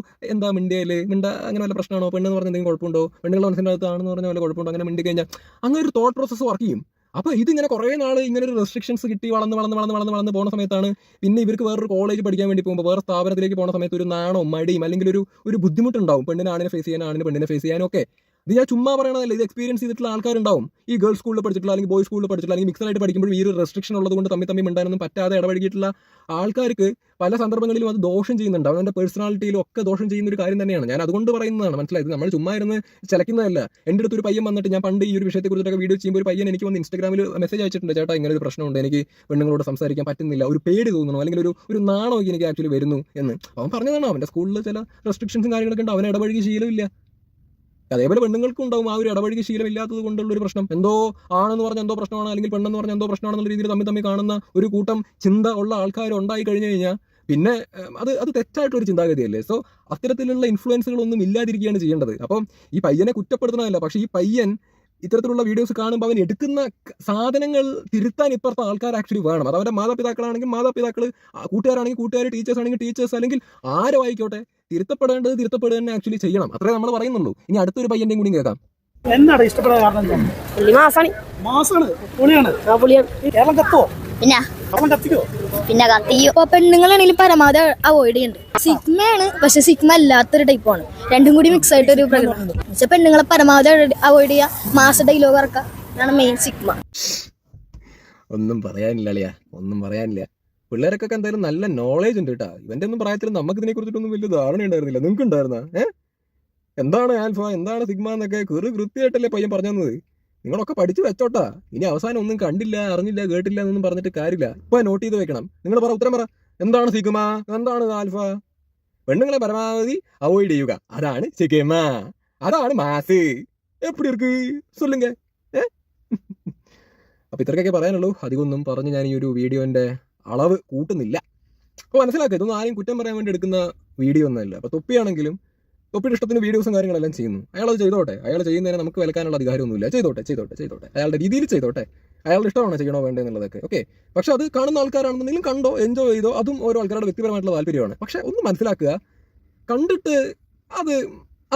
മിണ്ട അങ്ങനെ വല്ല പ്രശ്നമാണോ, പെണ്ണെന്ന് പറഞ്ഞാൽ എന്തെങ്കിലും കുഴപ്പമുണ്ടോ, പെണ്ണുങ്ങളുടെ മനസ്സിൻ്റെ അകത്ത് ആണെന്ന് പറഞ്ഞാൽ വല്ല കുഴപ്പമുണ്ടോ, അങ്ങനെ മിണ്ടി കഴിഞ്ഞാൽ അങ്ങനെ ഒരു തോട്ട് പ്രോസസ്സ് വർക്ക് ചെയ്യും. അപ്പോൾ ഇതിങ്ങനെ കുറേ നാൾ ഇങ്ങനെ ഒരു റെസ്ട്രിക്ഷൻസ് കിട്ടി വളർന്ന് പോകുന്ന സമയത്താണ് പിന്നെ ഇവർക്ക് വേറൊരു കോളേജ് പഠിക്കാൻ വേണ്ടി പോകുമ്പോൾ വേറെ സ്ഥാപനത്തിലേക്ക് പോകുന്ന സമയത്ത് ഒരു നാണോ മടിയും അല്ലെങ്കിൽ ഒരു ബുദ്ധിമുട്ടുണ്ടാവും. പെണ്ണിനെ ആണിനെ ഫേസ് ചെയ്യാനും ആണിന് പെണ്ണിനെ ഫേസ് ചെയ്യാനും ഒക്കെ. ഇത് ഞാൻ ചുമ്മാ പറയണതല്ല, ഇത് എക്സ്പീരിയൻസ് ചെയ്തിട്ടുള്ള ആൾക്കാരുണ്ടാവും. ഈ ഗേൾസ് സ്കൂളിൽ പഠിച്ചിട്ടുള്ള അല്ലെങ്കിൽ ബോയ്സ് സ്കൂളിൽ പഠിച്ചിട്ടുള്ള അല്ലെങ്കിൽ മിക്സഡ് ആയിട്ട് പഠിക്കുമ്പോൾ ഈ ഒരു റെസ്ട്രിക്ഷൻ ഉള്ളതുകൊണ്ട് തമ്മിൽ മിണ്ടാനൊന്നും പറ്റാതെ ഇടപഴകിയിട്ടുള്ള ആൾക്കാർക്ക് പല സന്ദർഭങ്ങളിലും അത് ദോഷം ചെയ്യുന്നുണ്ട്. അവൻ്റെ പേഴ്സണാലിറ്റിയിലും ഒക്കെ ദോഷം ചെയ്യുന്ന ഒരു കാര്യം തന്നെയാണ്. ഞാൻ അതുകൊണ്ട് പറയുന്നതാണ്, മനസ്സിലായത്. നമ്മൾ ചുമ്മാ ഇരുന്ന് ചിലക്കുന്നതല്ല. എൻ്റെ അടുത്തൊരു പയ്യൻ വന്നിട്ട്, ഞാൻ പണ്ട് ഈ ഒരു വിഷയത്തെക്കുറിച്ചൊക്കെ വീഡിയോ ചെയ്യുമ്പോൾ ഒരു പയ്യൻ എനിക്ക് വന്ന് ഇൻസ്റ്റാഗ്രാമിൽ മെസ്സേജ് അയച്ചിട്ടുണ്ട്, ചേട്ടാ ഇങ്ങനെ ഒരു പ്രശ്നമുണ്ട്, എനിക്ക് പെണ്ണുങ്ങളോട് സംസാരിക്കാൻ പറ്റുന്നില്ല, ഒരു പേടി തോന്നുന്നു അല്ലെങ്കിൽ ഒരു നാണമൊക്കെ എനിക്ക് ആക്ച്വലി വരുന്നു എന്ന്. അവൻ പറഞ്ഞതാണ് അവൻ്റെ സ്കൂളിൽ ചില റെസ്ട്രിക്ഷൻസും കാര്യങ്ങളൊക്കെ ഉണ്ട്, അവനെ ഇടപഴകി ശീലമില്ല. അതേപോലെ പെണ്ണുങ്ങൾക്കും ഉണ്ടാവും ആ ഒരു ഇടപഴകി ശീലമില്ലാത്തത് കൊണ്ടുള്ളൊരു പ്രശ്നം. എന്തോ ആണെന്ന് പറഞ്ഞാൽ എന്തോ പ്രശ്നമാണ് അല്ലെങ്കിൽ പെണ്ണെന്ന് പറഞ്ഞാൽ എന്തോ പ്രശ്നമാണെന്നുള്ള രീതിയിൽ തമ്മിൽ കാണുന്ന ഒരു കൂട്ടം ചിന്ത ഉള്ള ആൾക്കാർ ഉണ്ടായി കഴിഞ്ഞു കഴിഞ്ഞാൽ പിന്നെ അത് തെറ്റായിട്ടൊരു ചിന്താഗതിയല്ലേ. സോ അത്തരത്തിലുള്ള ഇൻഫ്ലുവൻസുകളൊന്നും ഇല്ലാതിരിക്കുകയാണ് ചെയ്യേണ്ടത്. അപ്പം ഈ പയ്യനെ കുറ്റപ്പെടുത്തണമല്ല, പക്ഷേ ഈ പയ്യൻ ഇത്തരത്തിലുള്ള വീഡിയോസ് കാണുമ്പോൾ അവൻ എടുക്കുന്ന സാധനങ്ങൾ തിരുത്താൻ ഇപ്പുറത്തെ ആൾക്കാർ ആക്ച്വലി വേണം. അത് അവരുടെ മാതാപിതാക്കളാണെങ്കിൽ മാതാപിതാക്കൾ, കൂട്ടുകാരാണെങ്കിൽ കൂട്ടുകാർ, ടീച്ചേഴ്സ് ആണെങ്കിൽ ടീച്ചേഴ്സ്, അല്ലെങ്കിൽ ആരോ ആയിക്കോട്ടെ, തിരുത്തപ്പെടേണ്ടത് തിരുത്തപ്പെടുക തന്നെ ആക്ച്വലി ചെയ്യണം. അത്രേ നമ്മൾ പറയുന്നുള്ളൂ. ഇനി അടുത്തൊരു പയ്യൻ്റെയും കൂടി കേൾക്കാം. എന്താണ് ഇഷ്ടപ്പെടാൻ കാരണം എന്താണ്? പുള്ളി മാസാണ്. മാസാണ്, പൊളിയാണ്. പുള്ളിയാണ്. ഈ കേരളം കത്തുവോ? പിന്നെ കേരളം കത്തിക്കോ? പിന്നെ കത്തിയോ. ഇപ്പൊ പെണ്ണുങ്ങളാണെങ്കിൽ പരമാവധി അവോയ്ഡ് ചെയ്യുന്നുണ്ട്. സിഗ്മയാണ്, പക്ഷെ സിഗ്മ അല്ലാത്തൊരു ടൈപ്പാണ്. രണ്ടും കൂടി മിക്സ് ആയിട്ട് ഒരു പ്രകടനം. പക്ഷെ പെണ്ണുങ്ങളെ പരമാവധി അവോയ്ഡ് ചെയ്യുക, മാസ ഡയലോഗ് ഇറക്കുക, അതാണ് മെയിൻ സിഗ്മ. ഒന്നും പറയാനില്ല അളിയാ, ഒന്നും പറയാനില്ല. പിള്ളേരൊക്കെ എന്തായാലും നല്ല നോളേജ് ഉണ്ട് കേട്ടാ. ഇവന്റെ ഒന്നും പ്രായത്തിൽ നമുക്ക് ഇതിനെ കുറിച്ചിട്ടൊന്നും വലിയ ധാരണ ഉണ്ടായിരുന്നില്ല. നിങ്ങൾക്ക് ഉണ്ടായിരുന്ന എന്താണ് ആൽഫ, എന്താണ് സിഗ്മ എന്നൊക്കെ കൃത്യമായിട്ടല്ലേ പയ്യൻ പറഞ്ഞു തന്നത്. നിങ്ങളൊക്കെ പഠിച്ചു വെച്ചോട്ടാ. ഇനി അവസാനം ഒന്നും കണ്ടില്ല, അറിഞ്ഞില്ല, കേട്ടില്ല എന്നൊന്നും പറഞ്ഞിട്ട് കാര്യമില്ല. ഇപ്പൊ നോട്ട് ചെയ്ത് വെക്കണം. നിങ്ങൾ ഉത്തരം പറ. എന്താണ് സിഗ്മ, എന്താണ് ആൽഫ? പെണ്ണുങ്ങളെ പരമാവധി അവോയ്ഡ് ചെയ്യുക, അതാണ് സിഗ്മ, അതാണ് മാസ്. എപ്പിടി ഇருக்கு சொல்லுங்க. അപ്പൊ ഇത്രയൊക്കെ പറയാനുള്ളൂ. അധികമൊന്നും പറഞ്ഞ് ഞാൻ ഈ ഒരു വീഡിയോന്റെ അളവ് കൂട്ടുന്നില്ല. അപ്പോൾ മനസ്സിലാക്കുക, ഇതൊന്നും ആരും കുറ്റം പറയാൻ വേണ്ടി എടുക്കുന്ന വീഡിയോ ഒന്നുമല്ല. അപ്പോൾ തൊപ്പിയാണെങ്കിലും തൊപ്പിയുടെ ഇഷ്ടത്തിന് വീഡിയോസും കാര്യങ്ങളെല്ലാം ചെയ്യുന്നു. അയാളത് ചെയ്തോട്ടെ. അയാൾ ചെയ്യുന്നതിനെ നമുക്ക് വിലക്കാനുള്ള അധികാരമൊന്നുമില്ല. ചെയ്തോട്ടെ. അയാളുടെ രീതിയിൽ ചെയ്തോട്ടെ. അയാളുടെ ഇഷ്ടമാണ് ചെയ്യണോ വേണ്ടേ എന്നുള്ളതൊക്കെ. ഓക്കെ, പക്ഷെ അത് കാണുന്ന ആൾക്കാരാണെന്നുണ്ടെങ്കിലും കണ്ടോ, എൻജോയ് ചെയ്തോ, അതും ഓരോ ആൾക്കാരുടെ വ്യക്തിപരമായിട്ടുള്ള താല്പര്യമാണ്. പക്ഷെ ഒന്ന് മനസ്സിലാക്കുക, കണ്ടിട്ട് അത്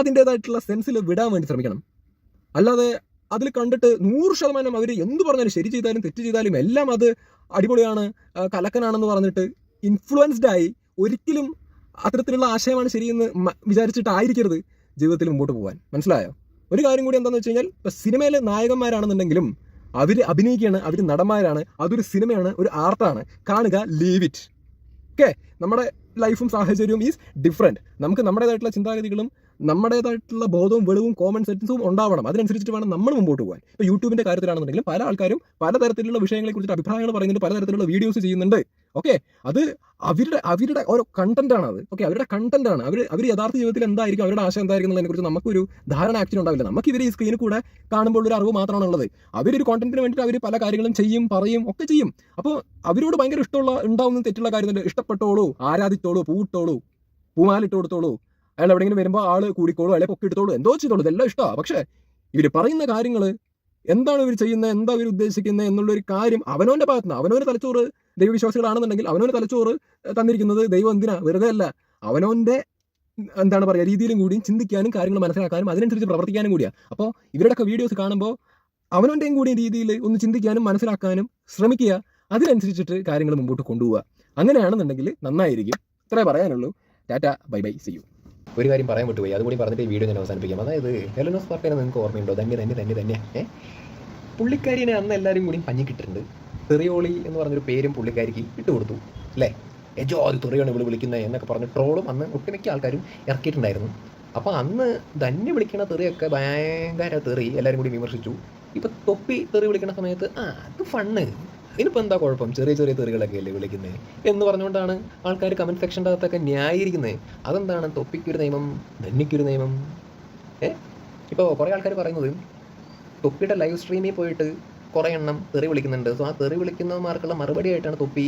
അതിൻ്റെതായിട്ടുള്ള സെൻസിൽ വിടാൻ വേണ്ടി ശ്രമിക്കണം. അല്ലാതെ അതിൽ കണ്ടിട്ട് 100% അവർ എന്ത് പറഞ്ഞാലും, ശരി ചെയ്താലും തെറ്റ് ചെയ്താലും എല്ലാം അത് അടിപൊളിയാണ്, കലക്കനാണെന്ന് പറഞ്ഞിട്ട് ഇൻഫ്ലുവൻസ്ഡ് ആയി ഒരിക്കലും അത്തരത്തിലുള്ള ആശയമാണ് ശരിയെന്ന് വിചാരിച്ചിട്ടായിരിക്കരുത് ജീവിതത്തിൽ മുമ്പോട്ട് പോകാൻ. മനസ്സിലായോ? ഒരു കാര്യം കൂടി എന്താണെന്ന് വെച്ച് കഴിഞ്ഞാൽ, ഇപ്പം സിനിമയിലെ നായകന്മാരാണെന്നുണ്ടെങ്കിലും അവർ അഭിനയിക്കുകയാണ്, അവർ നടന്മാരാണ്, അതൊരു സിനിമയാണ്, ഒരു ആർട്ടാണ്. കാണുക, ലീവ് ഇറ്റ്. ഓക്കെ, നമ്മുടെ ലൈഫും സാഹചര്യവും ഈസ് ഡിഫറെൻറ്റ്. നമുക്ക് നമ്മുടേതായിട്ടുള്ള ചിന്താഗതികളും നമ്മുടേതായിട്ടുള്ള ബോധവും വെളിവും കോമൺ സെൻസും ഉണ്ടാവണം. അതിനനുസരിച്ചിട്ട് വേണം നമ്മൾ മുമ്പോട്ട് പോകാൻ. ഇപ്പോൾ യൂട്യൂബിൻ്റെ കാര്യത്തിലാണെന്നുണ്ടെങ്കിലും പല ആൾക്കാരും പലതരത്തിലുള്ള വിഷയങ്ങളെക്കുറിച്ചിട്ട് അഭിപ്രായങ്ങൾ പറയുന്നുണ്ട്, പലതരത്തിലുള്ള വീഡിയോസ് ചെയ്യുന്നുണ്ട്. ഓക്കെ, അത് അവരുടെ ഓരോ കണ്ടന്റാണ് അത്. ഓക്കെ, അവരുടെ കണ്ടന്റാണ്. അവർ യഥാർത്ഥ ജീവിതത്തിൽ എന്തായിരിക്കും, അവരുടെ ആശയം എന്തായിരിക്കും എന്നുള്ളതിനെക്കുറിച്ച് നമുക്കൊരു ധാരണ ആക്ച്വലി ഉണ്ടാവില്ല. നമുക്ക് ഇവർ ഈ സ്ക്രീനിൽ കൂടെ കാണുമ്പോൾ ഒരു അറിവ് മാത്രമാണ് ഉള്ളത്. അവരൊരു കോണ്ടന്റിന് വേണ്ടിയിട്ട് അവർ പല കാര്യങ്ങളും ചെയ്യും, പറയും, ഒക്കെ ചെയ്യും. അപ്പോൾ അവരോട് ഭയങ്കര ഇഷ്ടമുള്ള ഉണ്ടാവുന്ന തെറ്റുള്ള കാര്യമുണ്ട്. ഇഷ്ടപ്പെട്ടോളൂ, ആരാധിച്ചോളൂ, പൂവിട്ടോളൂ, പൂമാലിട്ട് കൊടുത്തോളൂ, അയാൾ എവിടെയെങ്കിലും വരുമ്പോൾ ആള് കൂടിക്കോളൂ, അയാളെ പൊക്കിയെടുത്തോളൂ, എന്തോ ചെയ്തോളൂ, ഇതെല്ലാം ഇഷ്ടമാണ്. പക്ഷേ ഇവർ പറയുന്ന കാര്യങ്ങൾ എന്താണ് ഇവർ ചെയ്യുന്നത്, എന്താ ഇവർ ഉദ്ദേശിക്കുന്നത് എന്നുള്ളൊരു കാര്യം അവനവൻ്റെ ഭാഗത്ത് നിന്ന്, അവനവൻ്റെ തലച്ചോറ് ദൈവവിശ്വാസികളാണെന്നുണ്ടെങ്കിൽ അവനവൻ്റെ തലച്ചോറ് തന്നിരിക്കുന്നത് ദൈവം എന്തിനാ, വെറുതെ അല്ല, അവനവൻ്റെ എന്താണ് പറയുക രീതിയിലും കൂടിയും ചിന്തിക്കാനും കാര്യങ്ങൾ മനസ്സിലാക്കാനും അതിനനുസരിച്ച് പ്രവർത്തിക്കാനും കൂടിയാണ്. അപ്പോൾ ഇവരുടെയൊക്കെ വീഡിയോസ് കാണുമ്പോൾ അവനവൻ്റെയും കൂടി രീതിയിൽ ഒന്ന് ചിന്തിക്കാനും മനസ്സിലാക്കാനും ശ്രമിക്കുക. അതിനനുസരിച്ചിട്ട് കാര്യങ്ങൾ മുമ്പോട്ട് കൊണ്ടുപോവുക. അങ്ങനെയാണെന്നുണ്ടെങ്കിൽ നന്നായിരിക്കും. ഇത്രേ പറയാനുള്ളൂ. Tata, bye bye, see you. ഒരു കാര്യം പറയാൻ വിട്ടുപോയി, അതുകൂടി പറഞ്ഞിട്ട് ഈ വീഡിയോ ഞാൻ അവസാനിപ്പിക്കാം. അതായത് ഹെലൻ ഓഫ് സ്പാർട്ടനെ നിങ്ങൾക്ക് ഓർമ്മയുണ്ടോ? തന്നെ പുള്ളിക്കാരിനെ അന്ന് എല്ലാവരും കൂടി പഞ്ഞിക്കിട്ടിട്ടുണ്ട്. തെറിയോളി എന്ന് പറഞ്ഞൊരു പേരും പുള്ളിക്കാരിക്ക് ഇട്ടുകൊടുത്തു അല്ലേ? എജോ അത് തെറിയാണ് ഇവിടെ വിളിക്കുന്നത് എന്നൊക്കെ പറഞ്ഞ് ട്രോളും അന്ന് ഒട്ടുമിക്ക ആൾക്കാരും ഇറക്കിയിട്ടുണ്ടായിരുന്നു. അപ്പോൾ അന്ന് ധന്യ വിളിക്കുന്ന തെറിയൊക്കെ ഭയങ്കര തെറി എല്ലാവരും കൂടി വിമർശിച്ചു. ഇപ്പം തൊപ്പി തെറി വിളിക്കുന്ന സമയത്ത് അത് ഫണ്ണ്, ഇതിനിപ്പോൾ എന്താ കുഴപ്പം, ചെറിയ ചെറിയ തെറികളൊക്കെ അല്ലേ വിളിക്കുന്നത് എന്ന് പറഞ്ഞുകൊണ്ടാണ് ആൾക്കാർ കമൻറ്റ് സെക്ഷൻ്റെ അകത്തൊക്കെ ന്യായീകരിക്കുന്നത്. അതെന്താണ് തൊപ്പിക്കൊരു നിയമം, ധന്യക്കൊരു നിയമം? ഇപ്പോൾ കുറേ ആൾക്കാർ പറയുന്നത് തൊപ്പിയുടെ ലൈവ് സ്ട്രീമിൽ പോയിട്ട് കുറേ എണ്ണം തെറി വിളിക്കുന്നുണ്ട്. സോ ആ തെറി വിളിക്കുന്നവർക്കുള്ള മറുപടി ആയിട്ടാണ് തൊപ്പി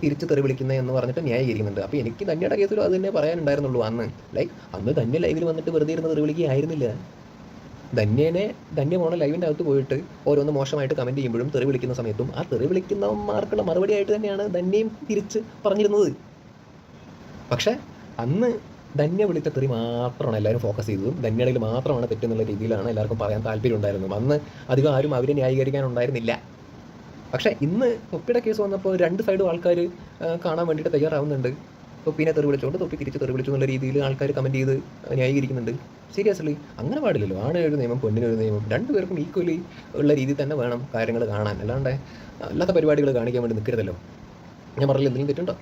തിരിച്ച് തെറി വിളിക്കുന്നത് എന്ന് പറഞ്ഞിട്ട് ന്യായീകരിക്കുന്നുണ്ട്. അപ്പോൾ എനിക്ക് ധന്യയുടെ കേസിലും അത് തന്നെ പറയാനുണ്ടായിരുന്നുള്ളൂ. അന്ന് ധന്യ ലൈവിൽ വന്നിട്ട് വെറുതെ ഇരുന്ന് തെറി വിളിക്കുകയായിരുന്നില്ല. ധന്യ പോണ ലൈവിൻ്റെ അകത്ത് പോയിട്ട് ഓരോന്ന് മോശമായിട്ട് കമൻറ്റ് ചെയ്യുമ്പോഴും തെറി വിളിക്കുന്ന സമയത്തും ആ തെറി വിളിക്കുന്നവന്മാർക്കുള്ള മറുപടി ആയിട്ട് തന്നെയാണ് ധന്യയും തിരിച്ച് പറഞ്ഞിരുന്നത്. പക്ഷേ അന്ന് ധന്യ വിളിച്ച തെറി മാത്രമാണ് എല്ലാവരും ഫോക്കസ് ചെയ്തതും. ധന്യയുടെ മാത്രമാണ് തെറ്റെന്നുള്ള രീതിയിലാണ് എല്ലാവർക്കും പറയാൻ താല്പര്യം ഉണ്ടായിരുന്നത്. അന്ന് അധികം ആരും അവരെ ന്യായീകരിക്കാനുണ്ടായിരുന്നില്ല. പക്ഷേ ഇന്ന് തൊപ്പിയുടെ കേസ് വന്നപ്പോൾ രണ്ട് സൈഡും ആൾക്കാർ കാണാൻ വേണ്ടിയിട്ട് തയ്യാറാവുന്നുണ്ട്. തൊപ്പിനെ തെറി വിളിച്ചുകൊണ്ട് തൊപ്പി തിരിച്ച് തെറി വിളിച്ചു എന്നുള്ള രീതിയിൽ ആൾക്കാർ കമൻറ്റ് ചെയ്ത് ന്യായീകരിക്കുന്നുണ്ട്. സീരിയസ്ലി അങ്ങനെ പാടില്ലല്ലോ. ആണിനൊരു നിയമം, പെണ്ണിനൊരു നിയമം, രണ്ടുപേർക്കും ഈക്വലി ഉള്ള രീതിയിൽ തന്നെ വേണം കാര്യങ്ങൾ കാണാൻ. അല്ലാത്ത പരിപാടികൾ കാണിക്കാൻ വേണ്ടി നിൽക്കരുതല്ലോ. ഞാൻ പറഞ്ഞില്ല എന്തെങ്കിലും തെറ്റുണ്ടോ?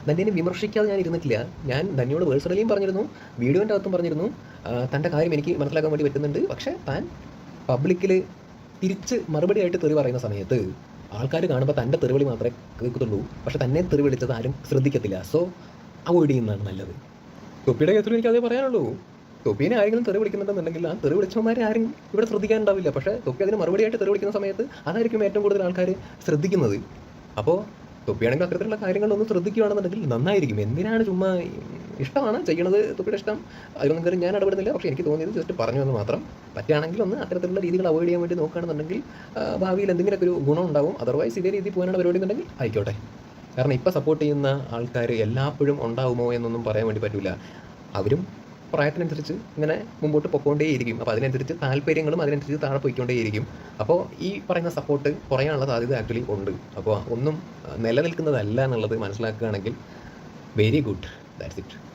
ധന്യനെ വിമർശിക്കാതെ ഞാൻ ഇരുന്നിട്ടില്ല. ഞാൻ ധന്യയോട് പേഴ്സണലിയും പറഞ്ഞിരുന്നു, വീഡിയോൻ്റെ അകത്തും പറഞ്ഞിരുന്നു, തൻ്റെ കാര്യം എനിക്ക് മനസ്സിലാക്കാൻ വേണ്ടി പറ്റുന്നുണ്ട്. പക്ഷേ താൻ പബ്ലിക്കിൽ തിരിച്ച് മറുപടി ആയിട്ട് തെറി പറയുന്ന സമയത്ത് ആൾക്കാർ കാണുമ്പോൾ തൻ്റെ തെറിവിളി മാത്രമേ കേൾക്കത്തുള്ളൂ. പക്ഷെ തന്നെ തെറി വിളിച്ചത് ആരും ശ്രദ്ധിക്കത്തില്ല. സോ അവോയ്ഡ് ചെയ്യുന്നതാണ് നല്ലത്. തൊപ്പിയുടെ കേസിലും എനിക്ക് അതേ പറയാനുള്ളൂ. തൊപ്പീനെ ആരെങ്കിലും തെറി വിളിക്കുന്നുണ്ടെന്നുണ്ടെങ്കിൽ ആ തെറി വിളിച്ചവന്മാരെ ആരും ഇവിടെ ശ്രദ്ധിക്കാനുണ്ടാവില്ല. പക്ഷേ തൊപ്പി അതിന് മറുപടിയായിട്ട് തെറി വിളിക്കുന്ന സമയത്ത് അതായിരിക്കും ഏറ്റവും കൂടുതൽ ആൾക്കാർ ശ്രദ്ധിക്കുന്നത്. അപ്പോൾ തൊപ്പിയാണെങ്കിൽ അത്തരത്തിലുള്ള കാര്യങ്ങളൊന്നും ശ്രദ്ധിക്കുകയാണെന്നുണ്ടെങ്കിൽ നന്നായിരിക്കും. എന്തിനാണ് ചുമ്മാ ഇഷ്ടമാണ് ചെയ്യണത്, തൊപ്പിയുടെ ഇഷ്ടം, അതിലൊന്നും കയറി ഞാൻ ഇടപെടുന്നില്ല. പക്ഷേ എനിക്ക് തോന്നിയത് ജസ്റ്റ് പറഞ്ഞു എന്ന് മാത്രം. പറ്റുകയാണെങ്കിൽ ഒന്ന് അത്തരത്തിലുള്ള രീതികൾ അവോയ്ഡ് ചെയ്യാൻ വേണ്ടി നോക്കുകയാണെന്നുണ്ടെങ്കിൽ ഭാവിയിൽ എന്തെങ്കിലുമൊക്കെ ഒരു ഗുണം ഉണ്ടാവും. അതർവൈസ് ഇതേ രീതിയിൽ പോകാനാണ് പരിപാടി എന്നുണ്ടെങ്കിൽ ആയിക്കോട്ടെ. കാരണം ഇപ്പോൾ സപ്പോർട്ട് ചെയ്യുന്ന ആൾക്കാർ എല്ലായ്പ്പോഴും ഉണ്ടാവുമോ എന്നൊന്നും പറയാൻ വേണ്ടി പറ്റില്ല. അവരും പ്രായത്തിനനുസരിച്ച് ഇങ്ങനെ മുമ്പോട്ട് പൊയ്ക്കൊണ്ടേയിരിക്കും. അപ്പോൾ അതിനനുസരിച്ച് താല്പര്യങ്ങളും അതിനനുസരിച്ച് താഴെ പോയിക്കൊണ്ടേയിരിക്കും. അപ്പോൾ ഈ പറയുന്ന സപ്പോർട്ട് കുറയാനുള്ള സാധ്യത ആക്ച്വലി ഉണ്ട്. അപ്പോൾ ഒന്നും നിലനിൽക്കുന്നതല്ല എന്നുള്ളത് മനസ്സിലാക്കുകയാണെങ്കിൽ വെരി ഗുഡ്. That's it.